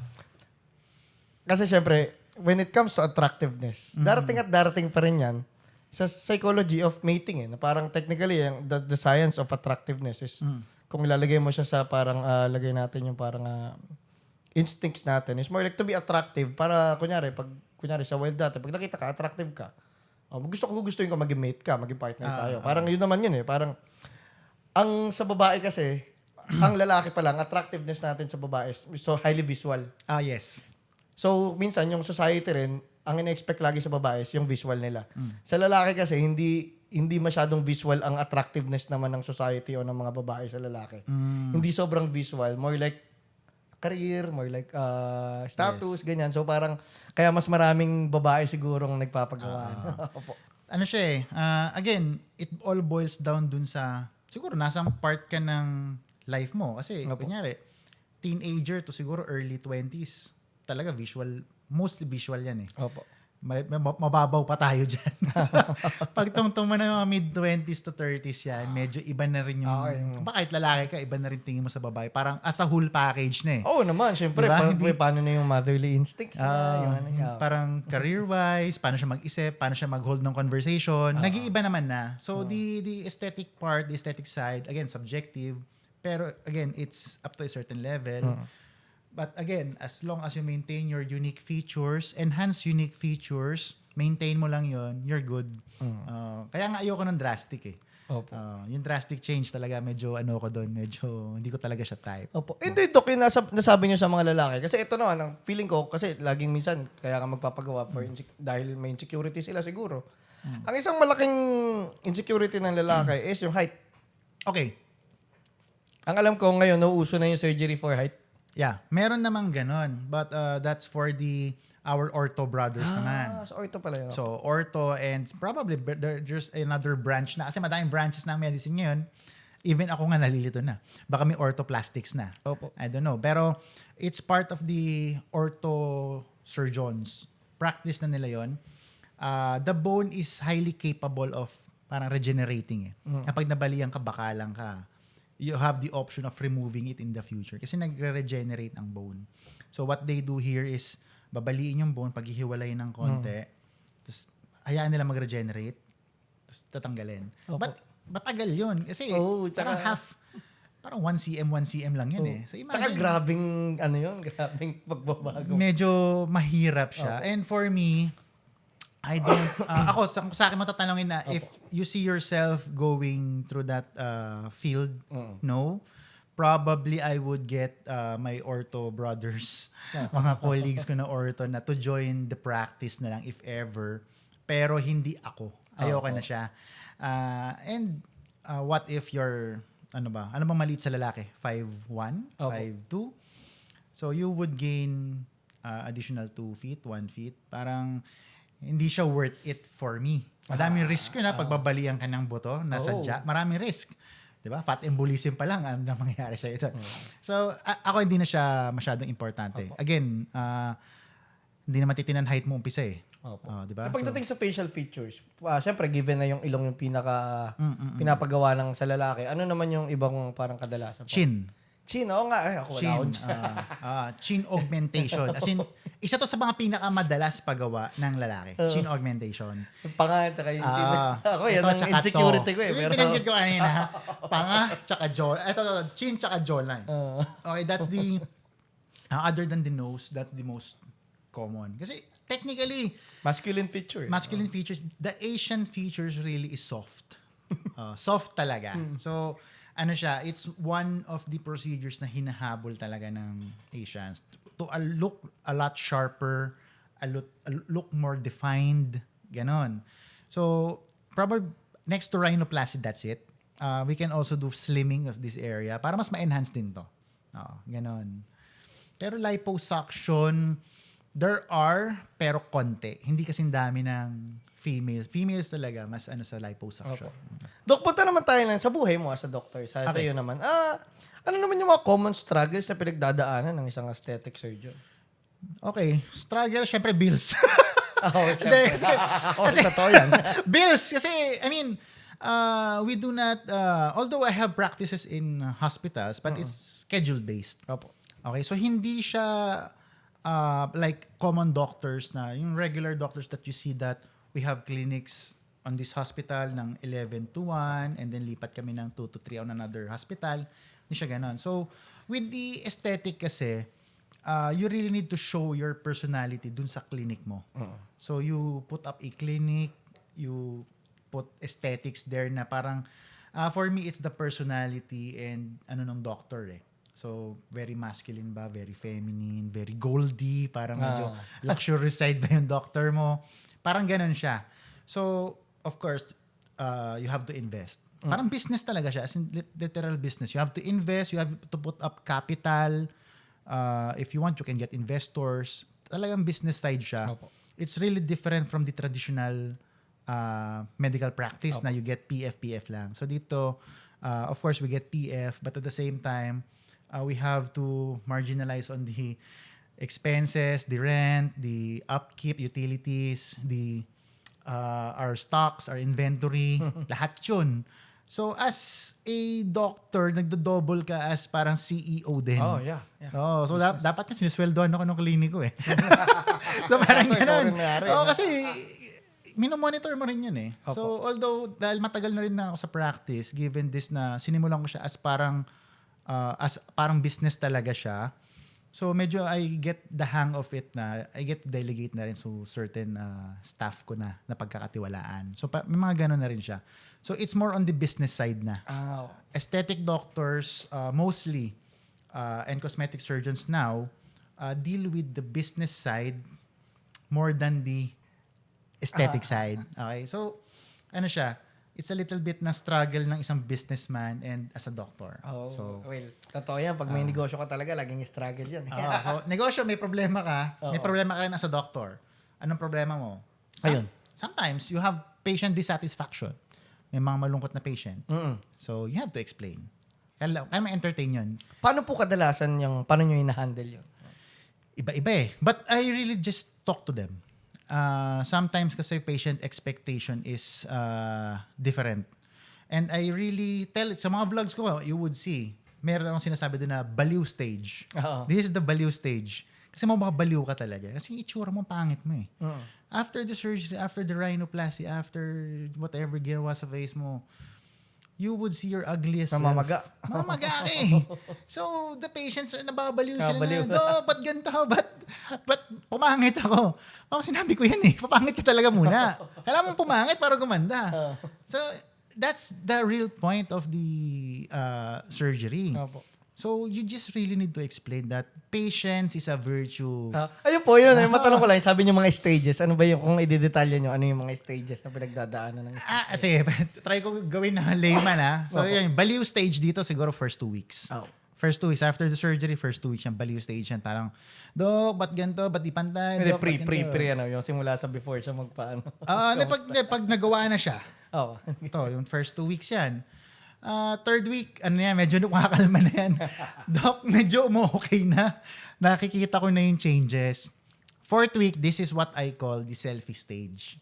kasi syempre, when it comes to attractiveness, darating pa rin yan sa psychology of mating na parang technically, the science of attractiveness is, kung ilalagay mo siya sa parang, lagay natin yung parang, instincts natin is more like to be attractive para, kunyari sa wild dati, pag nakita ka, attractive ka, gustuin ko maging mate ka, maging partner tayo. Parang yun naman yun parang, ang sa babae kasi, ang lalaki pa lang, attractiveness natin sa babae is so highly visual. Yes. So, minsan, yung society rin, ang ina-expect lagi sa babae is yung visual nila. Sa lalaki kasi, hindi masyadong visual ang attractiveness naman ng society o ng mga babae sa lalaki. Hindi sobrang visual, more like career, more like status, ganyan. So parang, kaya mas maraming babae sigurong nagpapagawa. Opo. Ano siya again, it all boils down dun sa, siguro nasang part ka ng life mo. Kasi, kunyari, teenager to siguro early 20s, talaga mostly visual yan Opo. Mababaw pa tayo dyan. Pag tungtong mo na mga mid-20s to 30s yan, medyo iba na rin yung, kahit lalaki ka, iba na rin tingin mo sa babae. Parang as a whole package na Oo naman, syempre. Diba? Paano na yung motherly instincts na? Parang career-wise, paano siya mag-isip, paano siya mag-hold ng conversation, nag-iiba naman na. So, the aesthetic part, the aesthetic side, again, subjective. Pero, again, it's up to a certain level. But again, as long as you maintain your unique features, enhance unique features, maintain mo lang yon, you're good. Kaya nga ayoko ng drastic Opo. Yung drastic change talaga, medyo ko doon, medyo hindi ko talaga siya type. Opo. Hindi, Dok, yung nasabi niyo sa mga lalaki. Kasi ito naman, ang feeling ko, kasi laging minsan, kaya ka magpapagawa dahil may insecurity sila siguro. Ang isang malaking insecurity ng lalaki is yung height. Okay. Ang alam ko ngayon, nauuso na yung surgery for height. Yeah, meron namang ganon. But that's for our ortho brothers naman. So ortho pala yun. So, ortho and probably there's another branch na. Kasi madaming branches ng medicine ngayon. Even ako nga nalilito na. Baka may orthoplastics na. Opo. I don't know. Pero it's part of the ortho surgeons. Practice na nila yon. The bone is highly capable of parang regenerating Kapag nabalian ka, bakalang ka, you have the option of removing it in the future. Kasi nagre-regenerate ang bone. So what they do here is, babaliin yung bone, paghihiwalay ng konti, tapos hayaan nila mag-regenerate, tapos tatanggalin. But matagal yun. Kasi parang 1 cm lang yun So imagine, Tsaka grabing pagbabago. medyo mahirap siya. And for me, I don't, ako, sa akin mo tatanungin na, if you see yourself going through that field, no, probably I would get my ortho brothers, mga colleagues ko na ortho na to join the practice na lang if ever. Pero hindi ako. Ayoko na siya. And what if you're, ano bang maliit sa lalaki? 5'1"? 5'2"? So you would gain additional 2 feet, 1 feet. Parang, hindi siya worth it for me. Madaming risk yun pagbabalian ka ng buto, nasadya, maraming risk. 'Di ba? Fat embolism pa lang ang mangyayari sa ito. So, ako hindi na siya masyadong importante. Again, hindi naman titinan height mo umpisa 'di ba? Pagdating sa facial features, syempre given na yung ilong yung pinapagawa ng sa lalaki, ano naman yung ibang parang kadalasan? Chin. Chin, oo nga. Ako wala Chin. Chin augmentation. As in, isa to sa mga pinakamadalas pagawa ng lalaki. Chin augmentation. Yung panga, tsaka yung chin. Ako, yan ito, ang tsaka insecurity to. ko eh. Yung Pero, pinanggit ko kanina, panga, tsaka jaw. Ito, chin, tsaka jawline. Okay, that's the, other than the nose, that's the most common. Kasi, technically, masculine feature. masculine features, the Asian features really is soft. Soft talaga. So, ano siya, it's one of the procedures na hinahabol talaga ng Asians to look a lot sharper, look more defined, ganon. So, probably next to rhinoplasty, that's it. We can also do slimming of this area para mas ma-enhance din to. Ganon. Pero liposuction, there are, pero konti. Hindi kasing dami ng females talaga, mas ano sa liposuction. Dok, punta naman tayo lang sa buhay mo as a doctor. Sa iyo naman. Ano naman yung mga common struggles na pinagdadaanan ng isang aesthetic surgeon? Okay. Struggle, syempre bills. Syempre. Kasi totoo yan. Bills. Kasi, I mean, we do not, although I have practices in hospitals, but it's schedule-based. Opo. Okay, so hindi siya like common doctors na, yung regular doctors that you see that we have clinics on this hospital ng 11 to 1 and then lipat kami ng 2 to 3 on another hospital. Hindi siya ganon. So, with the aesthetic kasi, you really need to show your personality dun sa clinic mo. So, you put up a clinic, you put aesthetics there na parang, for me, it's the personality and ano ng doctor eh. So, very masculine ba? Very feminine? Very goldy? Parang medyo luxury side ba yung doctor mo? Parang ganun siya. So, of course, you have to invest. Parang business talaga siya. As in literal business. You have to invest. You have to put up capital. If you want, you can get investors. Talagang business side siya. Opo. It's really different from the traditional medical practice na you get PF lang. So, dito, of course, we get PF. But at the same time, we have to marginalize on the expenses, the rent, the upkeep, utilities, our stocks, our inventory, lahat yun. So, as a doctor, nagdo-double ka as parang CEO din. Oh, yeah. So, dapat kasi sinisweldohan ako ng kliniko eh. So, parang ganun. Kasi minomonitor mo rin yun eh. Opo. So, although, dahil matagal na rin na ako sa practice, given this na sinimulan ko siya as parang business talaga siya. So, medyo I get the hang of it na, I get delegate na rin so certain staff ko na pagkakatiwalaan. So, may mga ganun na rin siya. So, it's more on the business side na. Aesthetic doctors, mostly, and cosmetic surgeons now, deal with the business side more than the aesthetic side. Okay? So, ano siya? It's a little bit na struggle ng isang businessman and as a doctor. So, well, totoo yan. Pag may negosyo ka talaga, laging struggle yan. so, negosyo, may problema ka. May problema ka rin as a doctor. Anong problema mo? Ayun. Sometimes, you have patient dissatisfaction. May mga malungkot na patient. So, you have to explain. Kaya ma-entertain yun. Paano po kadalasan paano nyo ina-handle yun? Iba-iba eh. But I really just talk to them. Sometimes kasi patient expectation is different. And I really tell it, sa mga vlogs ko, you would see, meron akong sinasabi doon na baliw stage. This is the baliw stage. Kasi mababaliw ka talaga. Kasi itsura mo, pangit mo eh. After the surgery, after the rhinoplasty, after whatever ginawa sa face mo, you would see your ugliest self. Mamamaga. Mamamaga eh. So, the patients, nababaliw sila na, ba't ganito? Ba't pumangit ako? Sinabi ko yan eh, papangit ka talaga muna. Kailangan mong pumangit para gumanda. So, that's the real point of the surgery. So, you just really need to explain that patience is a virtue. Ayun po yun. Matanong ko lang, sabi niyo mga stages. Ano ba yung, kung i-detalya niyo, ano yung mga stages na pinagdadaanan ng Sige, try ko gawin na layman ha. So, yun, baliw stage dito siguro first 2 weeks. First 2 weeks. After the surgery, first 2 weeks yung baliw stage yan. Parang, Dok, ba't ganito? Ba't di pantay? Dok, pre, ano, yung simula sa before siya magpaano. Pag nagawa na siya. Ito, yung first 2 weeks yan. Third week, medyo nakakalma na yan. Doc, medyo okay na. Nakikita ko na yung changes. Fourth week, this is what I call the selfie stage.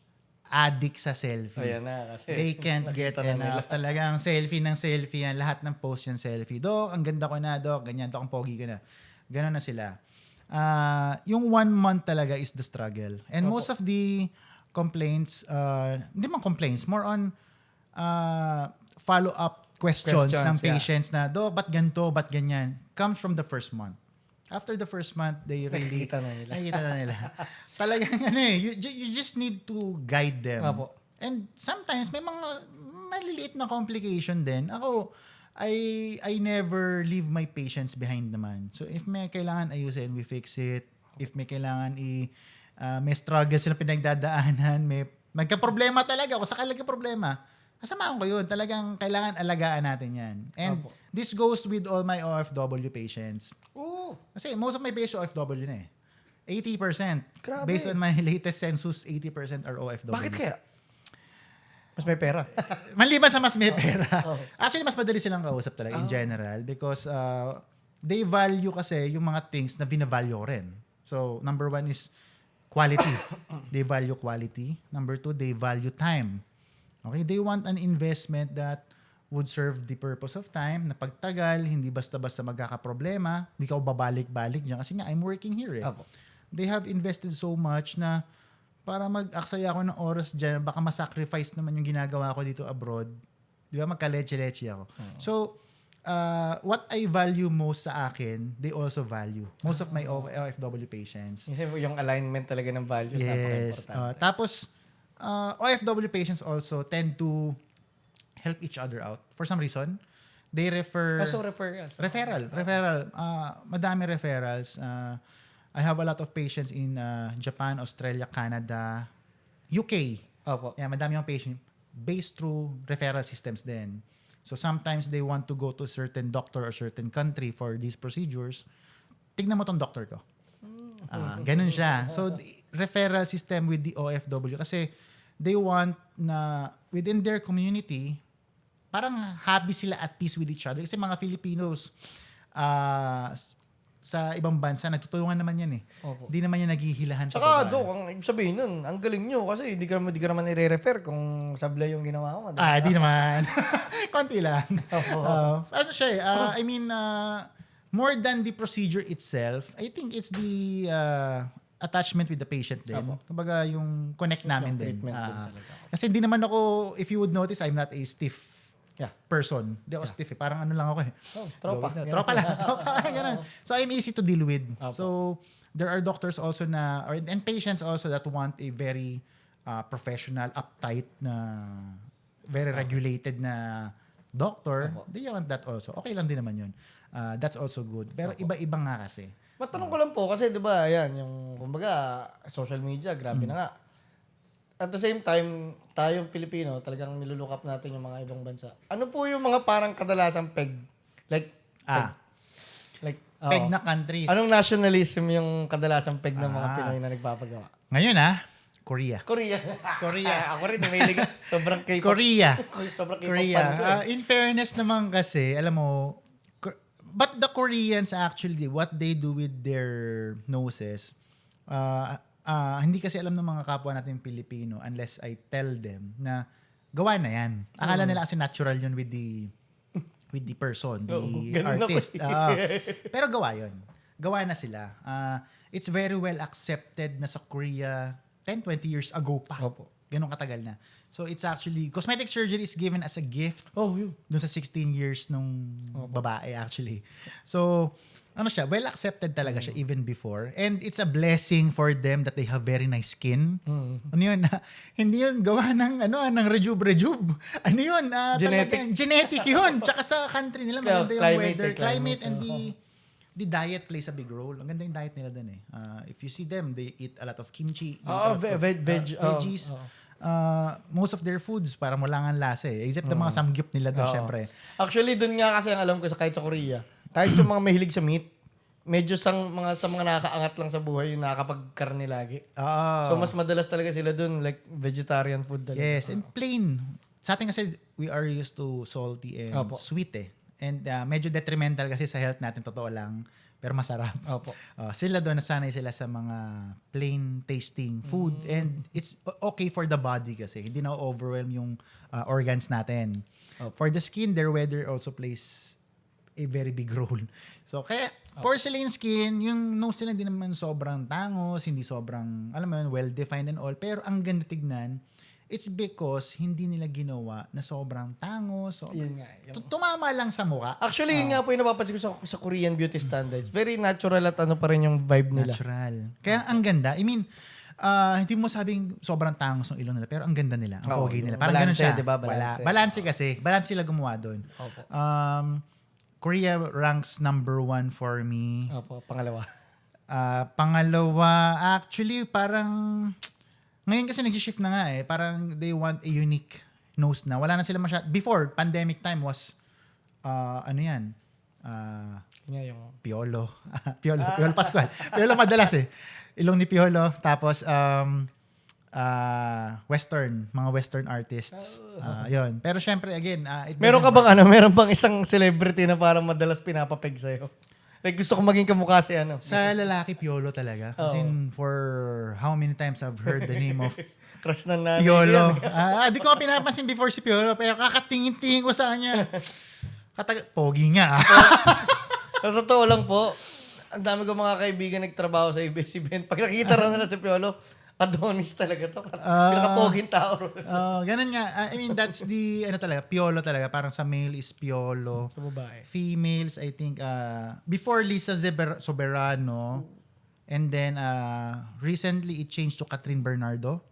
Addict sa selfie. Ayan na, kasi they can't get enough. Talagang selfie ng selfie yan. Lahat ng post yan selfie. Doc, ang ganda ko na, Doc. Ganyan, Doc, ang pogi ko na. Ganon na sila. Yung 1 month talaga is the struggle. And most of the complaints, hindi man complaints, more on follow-up questions ng patients na, ba't ganito, ba't ganyan, comes from the first month. After the first month, they really... Nakikita na nila. Talagang you just need to guide them. Opo. And sometimes, may mga maliliit na complication din. Ako, I never leave my patients behind naman. So, if may kailangan ayusin, we fix it. If may kailangan may struggle sila pinagdadaanan, may magka-problema talaga, kung sakali problema, kasamahan ko yun. Talagang kailangan alagaan natin yan. And this goes with all my OFW patients. Oo. Kasi most of my patients OFW na 80%. Grabe. Based on my latest census, 80% are OFW. Bakit kaya? Mas may pera. Maliban sa mas may pera. Actually, mas madali silang kausap talaga in general because they value kasi yung mga things na binavalue ko rin. So, number 1 is quality. They value quality. Number 2, they value time. Okay? They want an investment that would serve the purpose of time na pagtagal, hindi basta-basta magkakaproblema, hindi ka babalik-balik dyan kasi nga, I'm working here Apo. They have invested so much na para mag-aksaya ako ng oras dyan, baka masacrifice naman yung ginagawa ko dito abroad. Di ba? Magka-leche-leche ako. So, what I value most sa akin, they also value. Most of my OFW patients. Yung alignment talaga ng values, Yes. napaka-importante. Tapos, OFW patients also tend to help each other out. For some reason, they refer... So referrals. Referral. Madami referrals. I have a lot of patients in Japan, Australia, Canada, UK. Opo. Yeah, madami yung patient based through referral systems din. So sometimes they want to go to a certain doctor or certain country for these procedures. Tignan mo tong doctor ko. Ganun siya. So the referral system with the OFW kasi they want na within their community parang happy sila at peace with each other kasi mga Filipinos sa ibang bansa nagtutulungan naman yan Hindi naman yan naghihilahan sa Tsaka, babae. Dok, ang ibig sabihin nun, ang galing nyo kasi di ka naman i-refer kung sablay yung ginawa mo. Di naman. Konti lang. Ano siya I mean, more than the procedure itself, I think it's the attachment with the patient din. Kumbaga yung connect namin din. Treatment din talaga. Kasi hindi naman ako, if you would notice, I'm not a stiff person. Hindi ako stiff Parang ano lang ako Tropa. Tropa lang. Ganun. So I'm easy to deal with. So there are doctors also and patients also that want a very professional, uptight na very regulated na doctor. They want that also. Okay lang din naman yun. That's also good. Pero iba-iba nga kasi. Matanong ko lang po kasi 'di ba, ayan, yung kumbaga social media, grabe na nga. At the same time, tayong Pilipino, talagang nilulook up natin yung mga ibang bansa. Ano po yung mga parang kadalasang peg? Like Peg na countries. Anong nationalism yung kadalasang peg ng mga Pinoy na nagpapagawa? Ngayon Korea. Korea. Ako rin, umilig. Sobrang K-pop. Korea. Sobrang K-pop Korea. fan ko In fairness naman kasi, alam mo, but the Koreans actually, what they do with their noses, hindi kasi alam ng mga kapwa natin Pilipino unless I tell them na gawa na yan. Akala nila kasi natural yun with the person, the artist. Pero gawa yun. Gawa na sila. It's very well accepted na sa Korea 10-20 years ago pa. Opo. Ganun katagal na. So it's actually, cosmetic surgery is given as a gift Yun. dun sa 16 years nung babae actually. So, ano siya, well accepted talaga siya even before. And it's a blessing for them that they have very nice skin. Ano yun? Hindi yun gawa ng rejub. Ano yun? Genetic. Genetic yun. Tsaka sa country nila, maganda yung weather. Climate, And the diet plays a big role. Ang ganda yung diet nila dun If you see them, they eat a lot of kimchi. Veggies. Most of their foods, parang wala nga lasa Except the mga samgyup nila dun, syempre. Actually, dun nga kasi ang alam ko kahit sa Korea, kahit yung mga mahilig sa meat, medyo sa mga nakakaangat lang sa buhay yung nakakapagkarne lagi. So, mas madalas talaga sila dun, like vegetarian food talaga. Yes, and plain. Sa atin kasi, we are used to salty and sweet And medyo detrimental kasi sa health natin, totoo lang. Pero masarap. Sila doon, nasanay sila sa mga plain tasting food. And it's okay for the body kasi. Hindi na overwhelm yung organs natin. For the skin, their weather also plays a very big role. So, kaya Porcelain skin, yung nose nila hindi naman sobrang tangos, hindi sobrang, alam mo yun, well-defined and all. Pero ang ganda tignan, it's because hindi nila ginawa na sobrang tangos. Yun nga. Tumama lang sa mukha. Actually, yun nga po yung napapansin ko sa Korean beauty standards. Very natural at ano pa rin yung vibe nila. Natural. Kaya ang ganda. I mean, hindi mo sabing sobrang tangos ng ilong nila, pero ang ganda nila, ang pogi nila. Parang ganun siya. Diba? Balanse. Balanse kasi. Balanse sila gumawa doon. Opo. Korea ranks number 1 for me. Opo, pangalawa. Pangalawa, actually, parang ngayon kasi nag-shift na nga eh. Parang they want a unique nose na. Wala na sila masyad. Before, pandemic time was, ano yan? Yung Piolo. Piolo Pascual. Piolo madalas eh. Ilong ni Piolo. Tapos, mga Western artists. Yun. Pero syempre, again, meron bang isang celebrity na parang madalas pinapapeg sa'yo? Like, gusto ko maging kamukha si ano. Sa lalaki, Piolo talaga. Kasi for how many times I've heard the name of crush na nanay. Piolo. Di ko pinapansin before si Piolo, pero kakatingin-tingin ko sa kanya. Pogi nga. Sa totoo lang po, ang dami ko mga kaibigan nagtrabaho sa ABS-CBN. Pag nakikita raw nila si Piolo, Adonis talaga to. Pinakapoging tao. Ganun nga. I mean, that's the, Piolo talaga. Parang sa male is Piolo. Sa babae. Females, I think, before Lisa Soberano, and then, recently, it changed to Catherine Bernardo.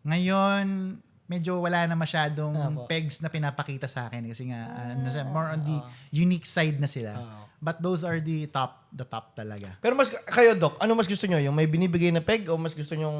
Ngayon, medyo wala na masyadong pegs na pinapakita sa akin kasi nga, more on the unique side na sila. But those are the top talaga. Pero kayo, Doc, ano mas gusto nyo? Yung may binibigay na peg o mas gusto nyong...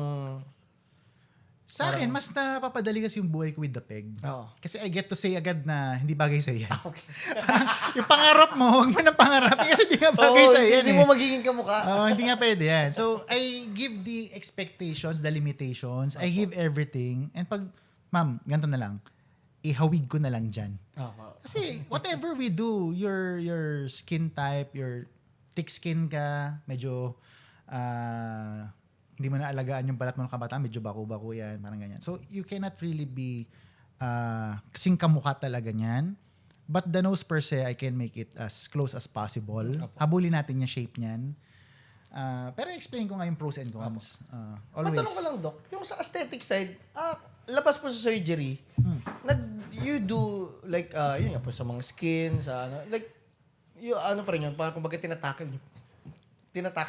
Sa akin, mas napapadali kasi yung buhay ko with the peg. Kasi I get to say agad na hindi bagay sa'yo yan. Okay. Parang, yung pangarap mo, huwag mo nang pangarap kasi hindi nga bagay sa'yo yan. Hindi mo magiging kamukha. Hindi nga pwede yan. So, I give the expectations, the limitations. I give everything. And pag, ma'am, ganito na lang. Ihawig ko na lang dyan. Kasi whatever we do, your skin type, your thick skin ka, medyo hindi mo na alagaan yung balat mo ng kabataan, medyo bako-bako yan, parang ganyan. So you cannot really be kasing kamukha talaga niyan. But the nose per se, I can make it as close as possible. Habulin natin yung shape niyan. Pero explain ko nga yung pros and cons. Always. Matanong ko lang, Doc, yung sa aesthetic side, labas po sa surgery, you do like, yun nga po, sa mga skin, sa ano, like, ano pa rin yun, parang kumbaga tinatakal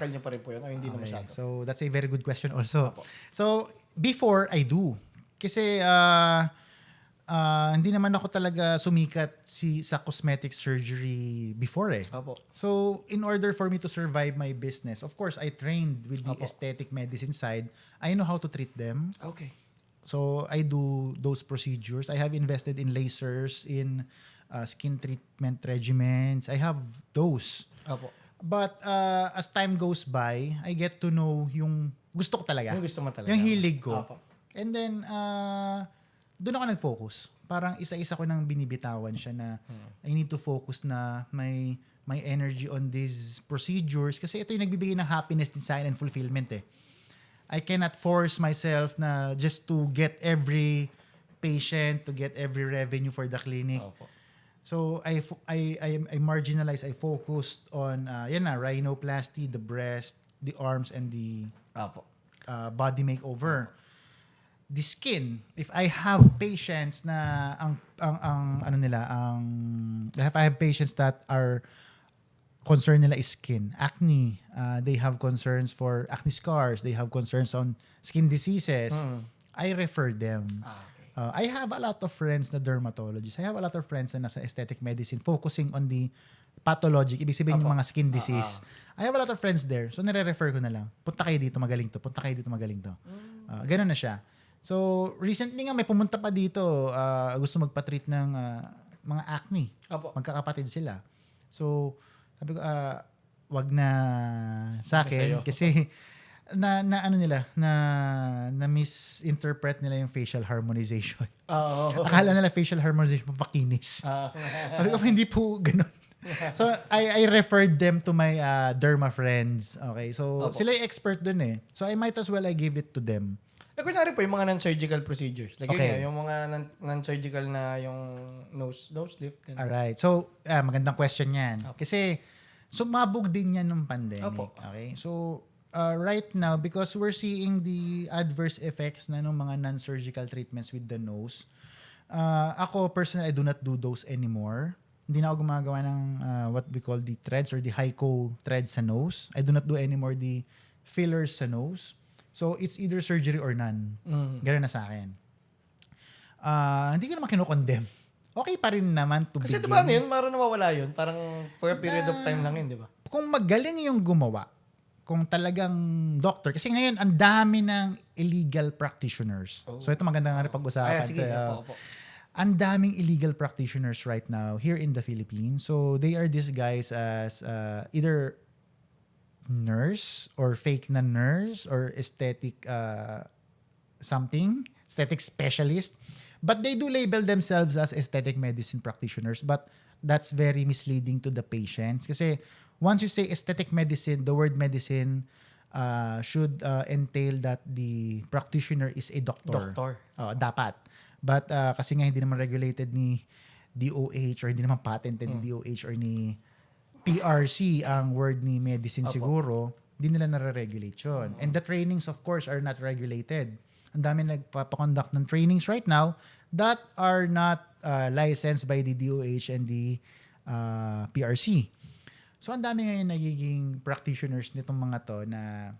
niyo pa rin po yun, o hindi na masyado. So, that's a very good question also. So, before, I do. Kasi, hindi naman ako talaga sumikat sa cosmetic surgery before eh. So, in order for me to survive my business, of course, I trained with the aesthetic medicine side. I know how to treat them. Okay. So, I do those procedures. I have invested in lasers, in skin treatment regimens. I have those. But as time goes by, I get to know yung gusto ko talaga. Yung gusto mo talaga. Yung hilig ko. And then, doon ako nag-focus. Parang isa-isa ko nang binibitawan siya na I need to focus na my energy on these procedures kasi ito yung nagbibigay ng happiness din sa akin and fulfillment eh. I cannot force myself na just to get every patient, to get every revenue for the clinic. So I marginalized, I focused on rhinoplasty, the breast, the arms, and the body makeover. The skin, if I have patients na if I have patients that are concern nila is skin, acne, they have concerns for acne scars, they have concerns on skin diseases, I refer them. I have a lot of friends na dermatologists. I have a lot of friends na nasa aesthetic medicine focusing on the pathologic, ibig sabihin yung mga skin disease. I have a lot of friends there. So nire-refer ko na lang. Punta kayo dito, magaling to. Punta kayo dito, magaling to. Ganun na siya. So recently nga may pumunta pa dito, gusto magpa-treat ng mga acne. Magkakapatid sila. So sabi ko, wag na sa akin kasi na misinterpret nila yung facial harmonization. Akala nila facial harmonization papakinis. Sabi ko, hindi po ganun. So I referred them to my derma friends. Okay, so sila yung expert dun eh. So I might as well I give it to them. Kunyari po yung mga non-surgical procedures. Like yung mga non-surgical na yung nose lift. Alright. So, magandang question yan. Kasi, Sumabog din yan nung pandemic. Opo. Okay? So, right now, because we're seeing the adverse effects na ng mga non-surgical treatments with the nose, ako personally, I do not do those anymore. Hindi na ako gumagawa ng what we call the threads or the hyco threads sa nose. I do not do anymore the fillers sa nose. So, it's either surgery or none. Ganun na sa akin. Hindi ko naman kinukondem. Okay pa rin naman to Kasi begin. diba ano yun, parang nawawala yun. Parang for a period of time lang yun, di ba? Kung magaling yung gumawa, kung talagang doctor, kasi ngayon, ang dami ng illegal practitioners. So, ito maganda nga rin pag-usapan. Sige, opo. Ang daming illegal practitioners right now here in the Philippines. So, they are disguised as either nurse or fake na nurse or aesthetic aesthetic specialist. But they do label themselves as aesthetic medicine practitioners. But that's very misleading to the patients. Kasi once you say aesthetic medicine, the word medicine should entail that the practitioner is a doctor. Dapat. But kasi nga hindi naman regulated ni DOH or hindi naman patented ni DOH or ni PRC ang word ni medicine siguro, hindi nila nare-regulate yun. And the trainings of course are not regulated. Ang dami nagpapakonduct ng trainings right now that are not licensed by the DOH and the PRC. So ang dami ngayon nagiging practitioners nitong mga to na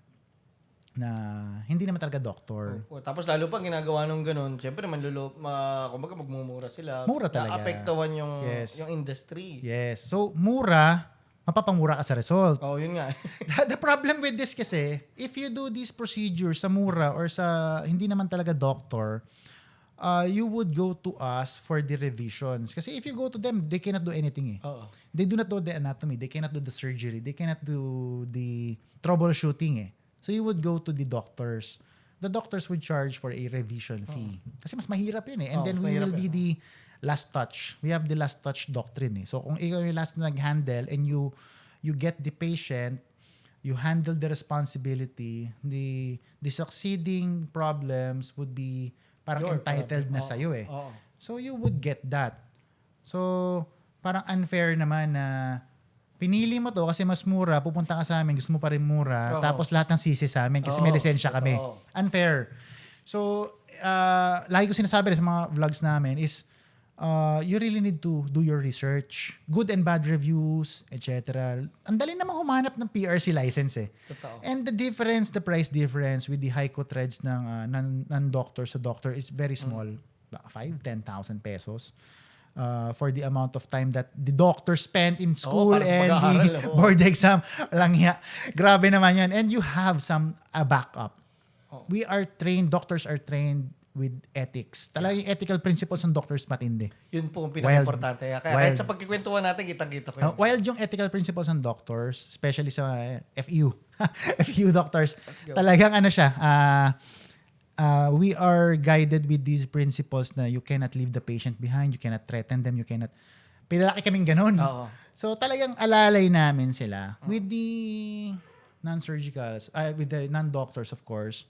hindi naman talaga doktor. Tapos lalo pa ginagawa nung ganun, syempre kumbaga magmumura sila. Mura talaga. Naapektuhan yung industry. Yes. So mura, mapapamura ka sa result. Yun nga. The problem with this kasi, if you do these procedures sa mura or sa hindi naman talaga doctor, you would go to us for the revisions. Kasi if you go to them, they cannot do anything . They do not do the anatomy. They cannot do the surgery. They cannot do the troubleshooting . So you would go to the doctors. The doctors would charge for a revision fee. Kasi mas mahirap yun . And then we will be the last touch. We have the last touch doctrine . So kung ikaw yung last na nag-handle and you get the patient, you handle the responsibility, the succeeding problems would be parang entitled na sa'yo . So you would get that. So parang unfair naman na pinili mo to kasi mas mura, pupunta ka sa amin, gusto mo pa rin mura, tapos lahat ng sisi sa amin kasi may lisensya kami. Unfair. So lagi ko sinasabi rin sa mga vlogs namin is you really need to do your research. Good and bad reviews, etc. Ang dali namang humanap ng PRC license . Totoo. And the price difference with the hyco threads ng non-doctor sa doctor is very small. 5,000-10,000 pesos. For the amount of time that the doctor spent in school and the board exam. Grabe naman yan. And you have a backup. We are trained, doctors are trained with ethics. Talaga yung ethical principles ng doctors matindi. Yun po ang pinaka-importante. Kaya kahit sa pagkikwentuhan natin, kitang-kita ko yun. Wild yung ethical principles ng doctors, especially sa FEU. FEU doctors. Talagang we are guided with these principles na you cannot leave the patient behind, you cannot threaten them, you cannot... Pinalaki kaming ganun. So talagang alalay namin sila with the non-surgicals, with the non-doctors of course.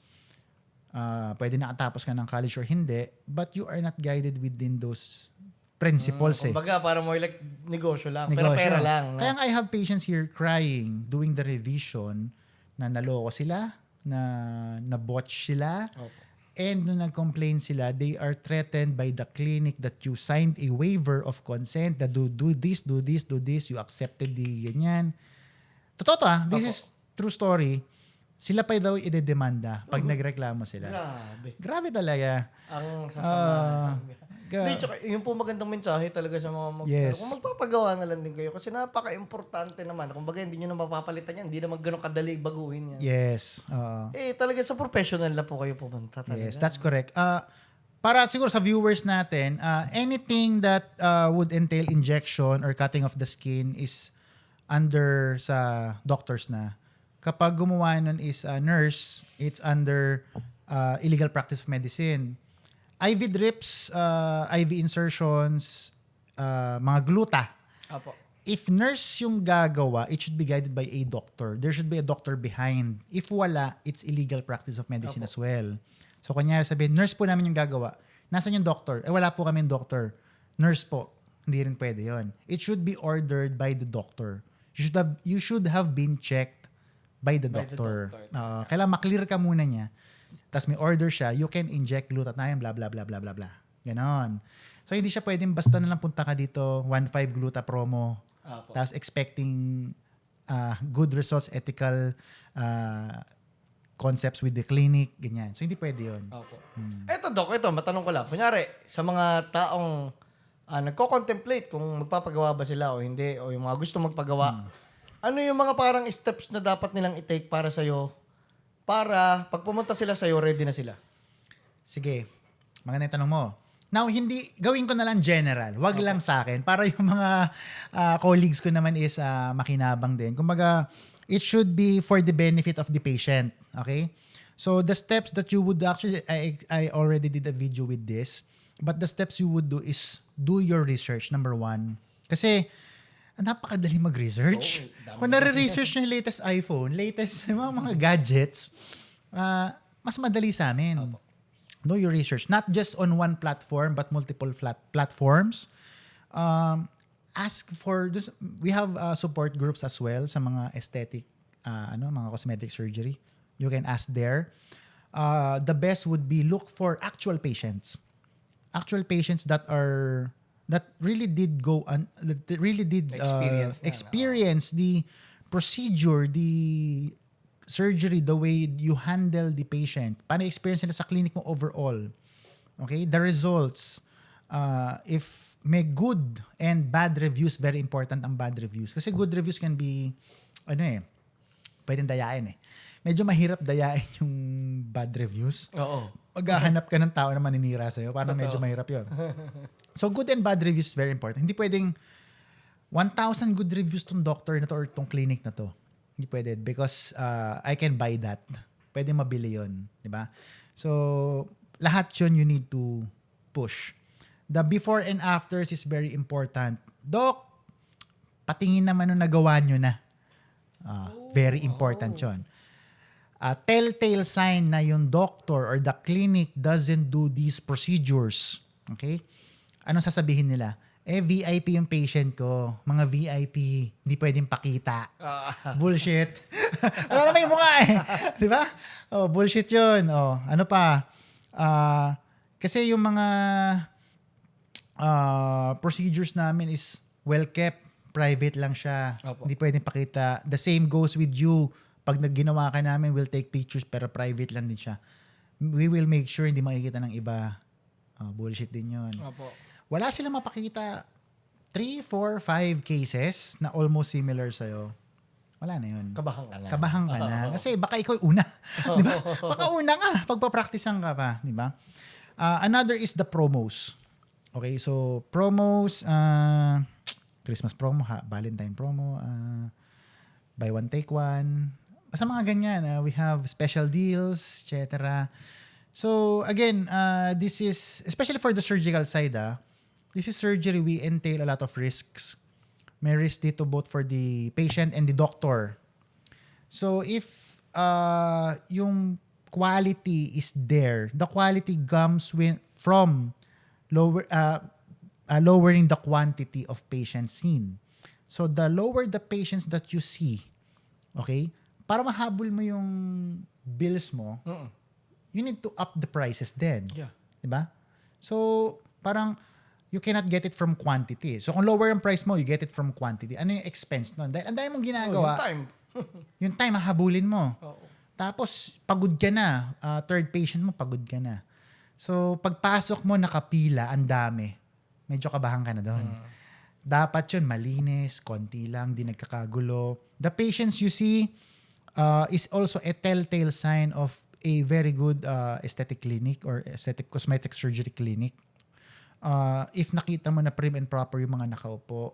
Pwede nakatapos ka ng college or hindi, but you are not guided within those principles . Kumbaga, para more like negosyo lang. Pero pera lang. Kaya I have patients here crying, doing the revision, na naloko sila, na botch sila, and nung nag-complain sila, they are threatened by the clinic that you signed a waiver of consent, that do this, you accepted the ganyan. Totoo to this is true story. Sila pa daw idedemanda pag nagreklamo sila. Grabe talaga. Ang sasama. Yung po magandang mensahe talaga sa mga kung magpapagawa na lang din kayo kasi napaka-importante naman. Kung baga hindi nyo na mapapalitan yan, hindi naman ganun kadali baguhin yan. Yes. Talaga sa professional na po kayo pumunta talaga. Yes, that's correct. Para siguro sa viewers natin, anything that would entail injection or cutting of the skin is under sa doctors na. Kapag gumawa nun is a nurse, it's under illegal practice of medicine. IV drips, IV insertions, mga gluta. If nurse yung gagawa, it should be guided by a doctor. There should be a doctor behind. If wala, it's illegal practice of medicine as well. So kunyari sabihin, nurse po namin yung gagawa. Nasaan yung doctor? Wala po kami yung doctor. Nurse po. Hindi rin pwede yon. It should be ordered by the doctor. You should have been checked by the By the doctor. doctor. Kailangan maklear ka muna niya. Tapos may order siya, you can inject glutathione, blah, blah, blah, blah, blah, blah. Ganon. So, hindi siya pwedeng basta na lang punta ka dito, 1.5 gluta promo, tapos expecting good results, ethical concepts with the clinic, ganyan. So, hindi pwede yun. Opo. Eto, Doc, matanong ko lang. Kunyari, sa mga taong nagko-contemplate kung magpapagawa ba sila o hindi, o yung mga gusto magpagawa, ano yung mga parang steps na dapat nilang i-take para sa'yo para pag pumunta sila sa'yo, ready na sila? Sige. Maganda yung tanong mo. Now, gawin ko na lang general. Wag lang sa akin. Para yung mga colleagues ko naman is makinabang din. Kumbaga, it should be for the benefit of the patient. Okay? So, the steps that you would actually, I already did a video with this. But the steps you would do is do your research, number one. Kasi, napakadali mag-research. Kung nare-research nyo yung latest iPhone, latest mga gadgets, mas madali sa amin. Do your research. Not just on one platform, but multiple platforms. Ask for this. We have support groups as well sa mga aesthetic, mga cosmetic surgery. You can ask there. The best would be look for actual patients. Actual patients that really did experience the procedure, the surgery, the way you handle the patient. Paano experience nila sa clinic mo overall. Okay? The results. If may good and bad reviews, very important ang bad reviews. Kasi good reviews can be, pwedeng dayain eh. Medyo mahirap dayain yung bad reviews. Oo. Maghahanap ka ng tao na maninira sa'yo. Parang medyo mahirap yun. So, good and bad reviews is very important. Hindi pwedeng 1,000 good reviews tong doctor na to or tong clinic na to. Hindi pwede because I can buy that. Pwede mabili yun. Diba? So, lahat yun you need to push. The before and afters is very important. Doc, patingin naman nung nagawa nyo na. Very important yun. Telltale sign na yung doctor or the clinic doesn't do these procedures. Okay? Anong sasabihin nila? VIP yung patient ko. Mga VIP, hindi pwedeng pakita. Bullshit. Wala naman yung mukha eh. Di ba? Oh, bullshit yun. Oh, ano pa? Kasi yung mga procedures namin is well kept. Private lang siya. Opo. Hindi pwedeng pakita. The same goes with you. Pag nagginawa ka namin, we'll take pictures pero private lang din siya. We will make sure hindi makikita ng iba. Bullshit din yun. Opo. Wala silang mapakita 3, 4, 5 cases na almost similar sa'yo. Wala na yun. Kabahan ka na. Kabahan ka na. Kasi baka ikaw una. Di ba? Baka una ka. Pagpa-practicean ka pa. Di ba? Another is the promos. Okay, so promos, Christmas promo, Valentine promo, buy one, take one. Basta mga ganyan. We have special deals, etc. So again, this is, especially for the surgical side, this is surgery, we entail a lot of risks. May risk dito both for the patient and the doctor. So if yung quality is there, the quality comes from lowering the quantity of patients seen. So the lower the patients that you see, okay, para mahabol mo yung bills mo, you need to up the prices then. Yeah. Diba? So, parang, you cannot get it from quantity. So, kung lower yung price mo, you get it from quantity. Ano yung expense nun? Dahil ang dami mong ginagawa. Yung time. Yung time, hahabulin mo. Oo. Tapos, pagod ka na. Third patient mo, pagod ka na. So, pagpasok mo, nakapila, ang dami. Medyo kabahan ka na doon. Dapat yun, malinis, konti lang, di nagkakagulo. The patients you see is also a telltale sign of a very good aesthetic clinic or aesthetic cosmetic surgery clinic. If nakita mo na prim and proper yung mga nakaupo,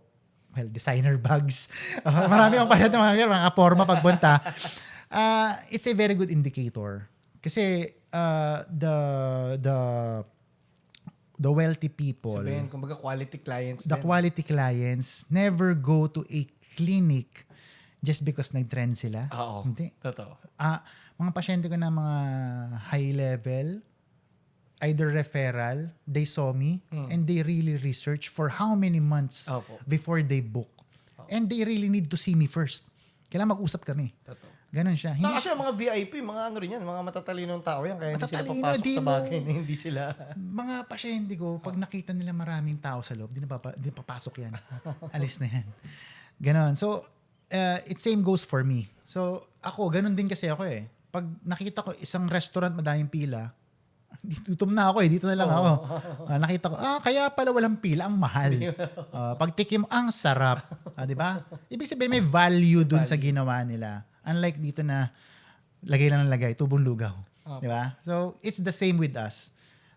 well, designer bags. Marami akong palat ng mga forma pagpunta. It's a very good indicator. Kasi the wealthy people, Sabihin, kumbaga quality clients the din. quality clients never go to a clinic just because nag-trend sila. Oo. Hindi. Totoo. Mga pasyente ko na mga high level, either referral, they saw me and they really research for how many months Opo. before they book. and they really need to see me first. Kailangan mag-usap kami. Totoo. Ganon siya. Hindi Kasi mga VIP, mga ano rin yan, mga matatalinong tao yan. Kaya hindi sila Matatalino, papasok di sa mo- bagay na hindi sila... Mga pasyente ko, pag nakita nila maraming tao sa loob, di na papasok yan. Alis na yan. Ganon. So, it same goes for me. So, ako, ganon din kasi ako eh. Pag nakita ko isang restaurant madaming pila, gutom na ako eh, dito na lang ako. Nakita ko, kaya pala walang pila, ang mahal. Pag tikim, ang sarap. Di ba? Ibig sabihin, may value dun sa ginawa nila. Unlike dito na lagay lang ng lagay, tubong lugaw. Di ba? So, it's the same with us.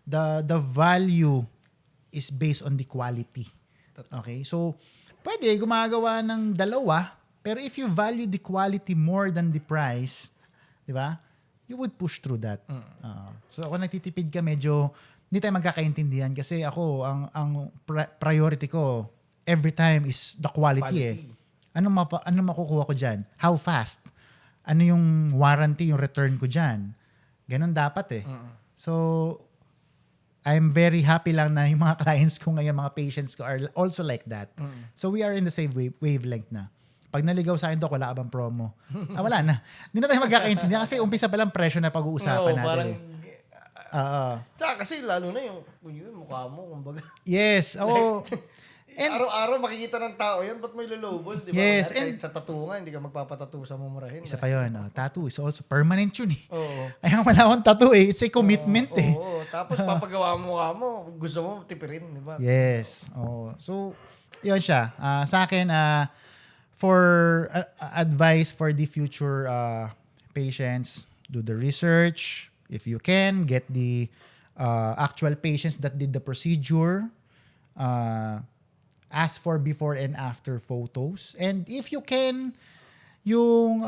The value is based on the quality. Okay? So, pwede gumagawa ng dalawa, pero if you value the quality more than the price, di ba? You would push through that. So, ako nagtitipid ka, medyo hindi tayo magkakaintindihan kasi ako, ang priority ko every time is the quality. Eh. Ano makukuha ko dyan? How fast? Ano yung warranty, yung return ko dyan? Ganon dapat eh. So, I'm very happy lang na yung mga clients ko ngayon, mga patients ko are also like that. So, we are in the same wavelength na. Pag naligaw sa akin, Dok, wala ka bang promo? Wala na. Hindi na tayo magkakaintindihan kasi umpisa pa lang presyo na pag-uusapan natin. Parang, Tsaka kasi lalo na yung mukha mo, kumbaga. yes. Oo. And araw-araw makikita ng tao yan, ba't may lulobol? Di ba? Yes, Kahit sa tattoo nga, hindi ka magpapatattoo sa mumurahin. Isa pa yun. Tattoo is also permanent yun eh. Oo. Kaya wala akong tattoo eh. It's a commitment eh. Oo. Tapos papagawa mo mukha mo, gusto mo tipirin, di ba? Yes. Oh. So, yun siya. Sa akin, for advice for the future patients, do the research. If you can, get the actual patients that did the procedure. Ask for before and after photos. And if you can, yung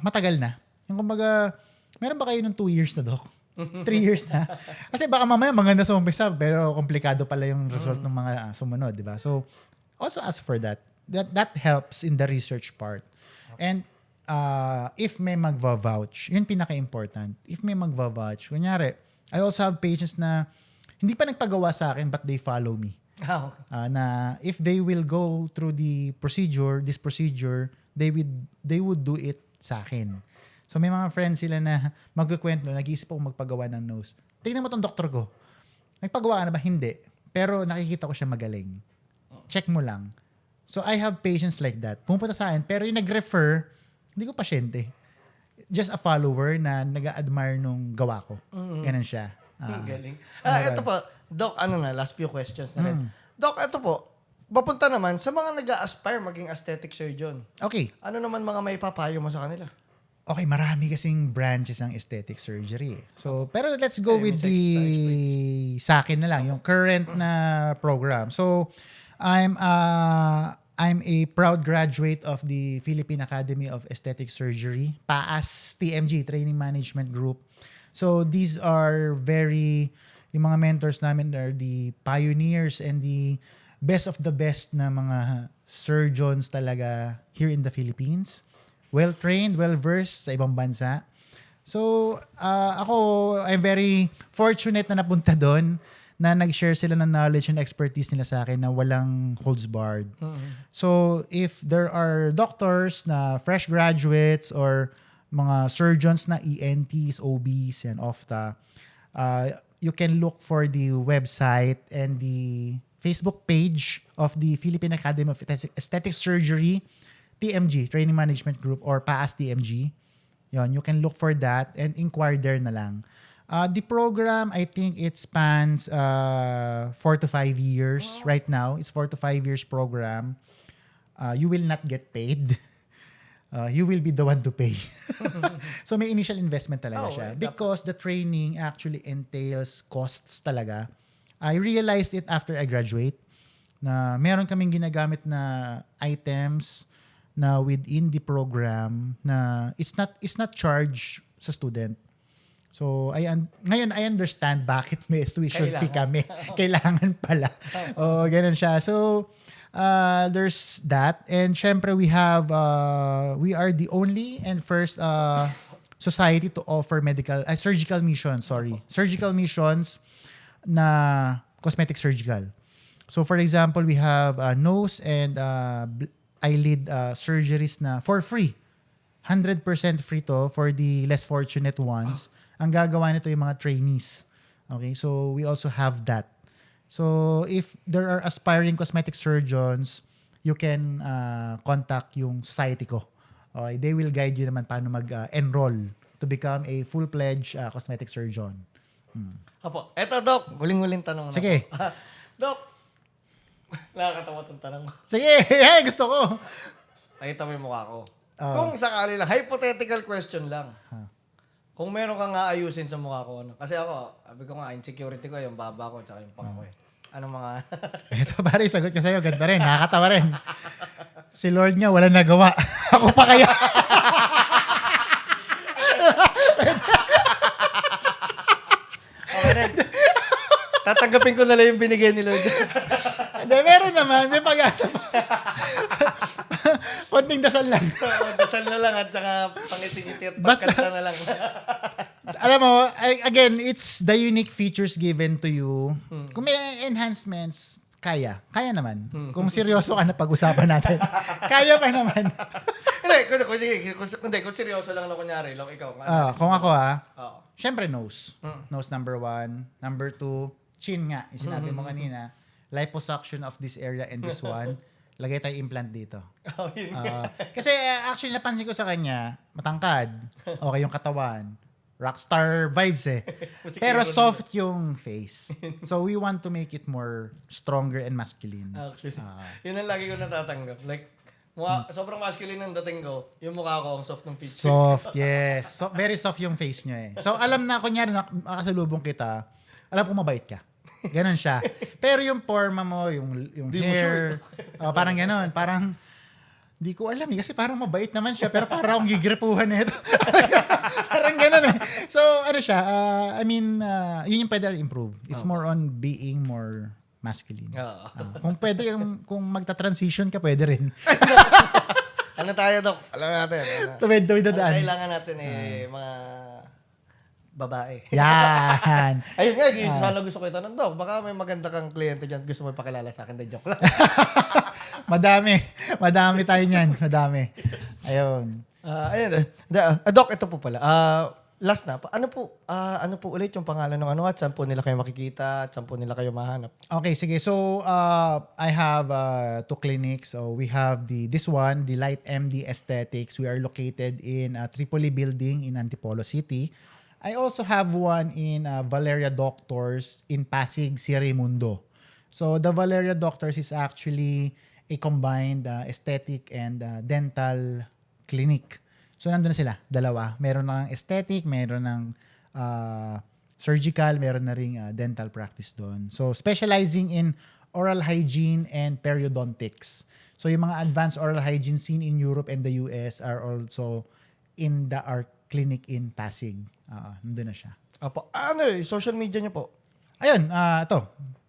matagal na. Yung kumbaga, meron ba kayo ng 2 years na, Dok? 3 years na? Kasi baka mamaya maganda sa umpisa, pero komplikado pala yung result ng mga sumunod, di ba? So, also ask for that. That helps in the research part. And if may magva-vouch, yun pinaka-important. If may magva-vouch, kunyari, I also have patients na hindi pa nagpagawa sa akin but they follow me. Okay. Na if they will go through this procedure, they would do it sa akin. So may mga friends sila na magkukwento, nag-iisip ako magpagawa ng nose. Tingnan mo tong doktor ko. Nagpagawa ka na ba? Hindi. Pero nakikita ko siya magaling. Check mo lang. So I have patients like that. Pumunta sa akin, pero yung nag-refer, hindi ko pasyente. Just a follower na nag-admire nung gawa ko. Ganun siya. Galing. Ito po, Doc, last few questions na rin. Doc, ito po, papunta naman sa mga nag-a-aspire maging aesthetic surgeon. Okay. Ano naman mga may papayo mo sa kanila? Okay, marami kasing branches ng aesthetic surgery. So, pero let's go with sa akin na lang, yung current na program. So, I'm a proud graduate of the Philippine Academy of Aesthetic Surgery, PAAS TMG, Training Management Group. So, these are yung mga mentors namin are the pioneers and the best of the best na mga surgeons talaga here in the Philippines. Well-trained, well-versed sa ibang bansa. So, I'm very fortunate na napunta doon na nag-share sila ng knowledge and expertise nila sa akin na walang holds barred. So, if there are doctors na fresh graduates or mga surgeons na ENTs, OBs, and OFTA, you can look for the website and the Facebook page of the Philippine Academy of Aesthetic Surgery, TMG, Training Management Group, or PAAS TMG. Yon, you can look for that and inquire there na lang. The program, I think it spans 4 to 5 years. Wow. Right now, it's 4 to 5 years program. You will not get paid. You will be the one to pay. So may initial investment talaga siya. Because the training actually entails costs talaga. I realized it after I graduate na meron kaming ginagamit na items na within the program na it's not charged sa student. So ngayon I understand bakit may tuition fee kami. Kailangan pala. Ganun siya. So there's that, and syempre we are the only and first society to offer surgical missions na cosmetic surgical. So for example, we have nose and eyelid surgeries na for free. 100% free to for the less fortunate ones. Ang gagawa nito yung mga trainees. Okay, so we also have that. So if there are aspiring cosmetic surgeons, you can contact yung society ko. Okay, they will guide you naman paano mag-enroll to become a full-fledged cosmetic surgeon. Apo, eto Doc, huling-huling tanong na. Sige. po. Doc, nakakatawa tong tanong ko. Sige, gusto ko. Nakita mo yung mukha ko. Oo. Kung sakali lang, hypothetical question lang. Ha. Kung meron kang aayusin sa mukha ko, ano? Kasi ako, sabi ko nga, insecurity ko, yung baba ko, tsaka yung pang ko eh. Anong mga... Ito pare, sagot ko sa'yo, ganda rin, nakakatawa rin. Si Lord niya, wala nagawa. Ako pa kaya. Okay na. Tatanggapin ko na lang yung binigay ni Lord. Hindi, meron naman, may pag-asa pa. Konting dasal lang. Dasal na lang at saka pangiti-ngiti at Basta- pagkanta na lang. Alam mo, again, it's the unique features given to you. Kung may enhancements, kaya. Kaya naman. Kung seryoso ka na pag-usapan natin. Kaya pa naman. Hindi, kung seryoso lang na kunyari, lang ikaw. Kung ako Oo. syempre nose. Nose number 1. Number 2, chin nga. Yung sinabi mo kanina. Liposuction of this area and this one. Lagay tayo implant dito. Oh, yun. Kasi actually napansin ko sa kanya, matangkad. Okay yung katawan. Rockstar vibes eh. Pero soft yung face. So we want to make it more stronger and masculine. Actually, yun ang lagi ko natatanggap. Like, sobrang masculine ang dating ko. Yung mukha ko, ang soft ng features. Soft, yes. So, very soft yung face nyo eh. So alam na, kunyari makasalubong kita, alam ko mabait ka. Ganon siya. Pero yung forma mo, yung Di mo hair, parang ganon. Parang, di ko alam eh. Kasi parang mabait naman siya. Pero parang akong gigripuhan nito. Parang ganon eh. So, ano siya, yun yung pwede improve. It's more on being more masculine. Oo. Kung pwede, kung magta-transition ka, pwede rin. Ano tayo, Dok? Alam natin. Tuwid-tuwid na Ang daan. kailangan natin mga babae. Yan. Ayun nga, sana gusto ko itanong, Dok. Baka may maganda kang kliyente dyan. Gusto mo ipakilala sa akin. De, joke lang. Madami. Madami tayo niyan. Madami. Ayun. Ayun. Doc, ito po pala. Last na. Ano po ulit yung pangalan ng ano at saan po nila kayo makikita at saan po nila kayo mahanap? Okay, sige. So, I have 2 clinics. So, we have this one, the Light MD Aesthetics. We are located in Tripoli Building in Antipolo City. I also have one in Valeria Doctors in Pasig, Sierra-Mundo. So, the Valeria Doctors is actually a combined aesthetic and dental clinic. So, nandun na sila, dalawa. Meron ng aesthetic, meron ng surgical, meron na ring dental practice doon. So, specializing in oral hygiene and periodontics. So, yung mga advanced oral hygiene seen in Europe and the US are also in our clinic in Pasig. Nandun na siya. Apo. Social media niyo po? Ayun, ito.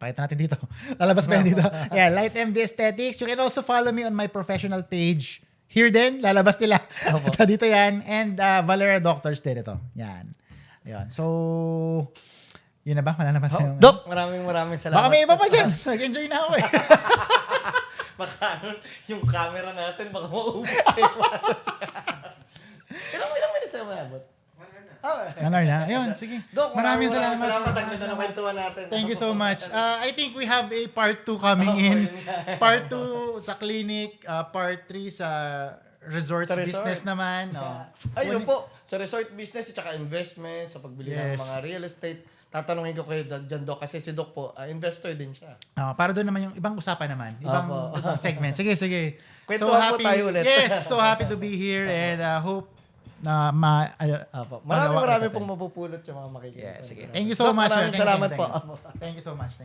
Pakita natin dito. Lalabas pa yan dito. Yeah, Light MD Aesthetics. You can also follow me on my professional page. Here din, lalabas nila. Dito yan. And Valeria Doctors din ito. Yan. Ayun. So, yun na ba? Wala naman tayong... Doc, maraming salamat. Baka may iba pa dyan. Nag-enjoy na ako eh. Baka yung camera natin, baka maubos eh. Ilang minutes na maabot? 1 hour na. Ayun, sige. Doc, Maraming salamat. Salamat ang ganda ng kwentuhan natin. Thank you so much. I think we have a part 2 coming in. Part 2 sa clinic, part 3 sa resort Sa resort. business naman. Ayun po, sa resort business at saka investment, sa pagbili ng Yes. mga real estate, tatanungin ko kayo dyan, Doc, kasi si Doc po, investor din siya. Para doon naman yung ibang usapan naman. Ibang segment. Sige. Kwentuhan po tayo ulit. Yes, so happy to be here and hope na Marami pong mapupulot yung mga makikita. Yeah, sige. Thank you so much. Maraming sir. salamat Thank po. you. Thank you so much.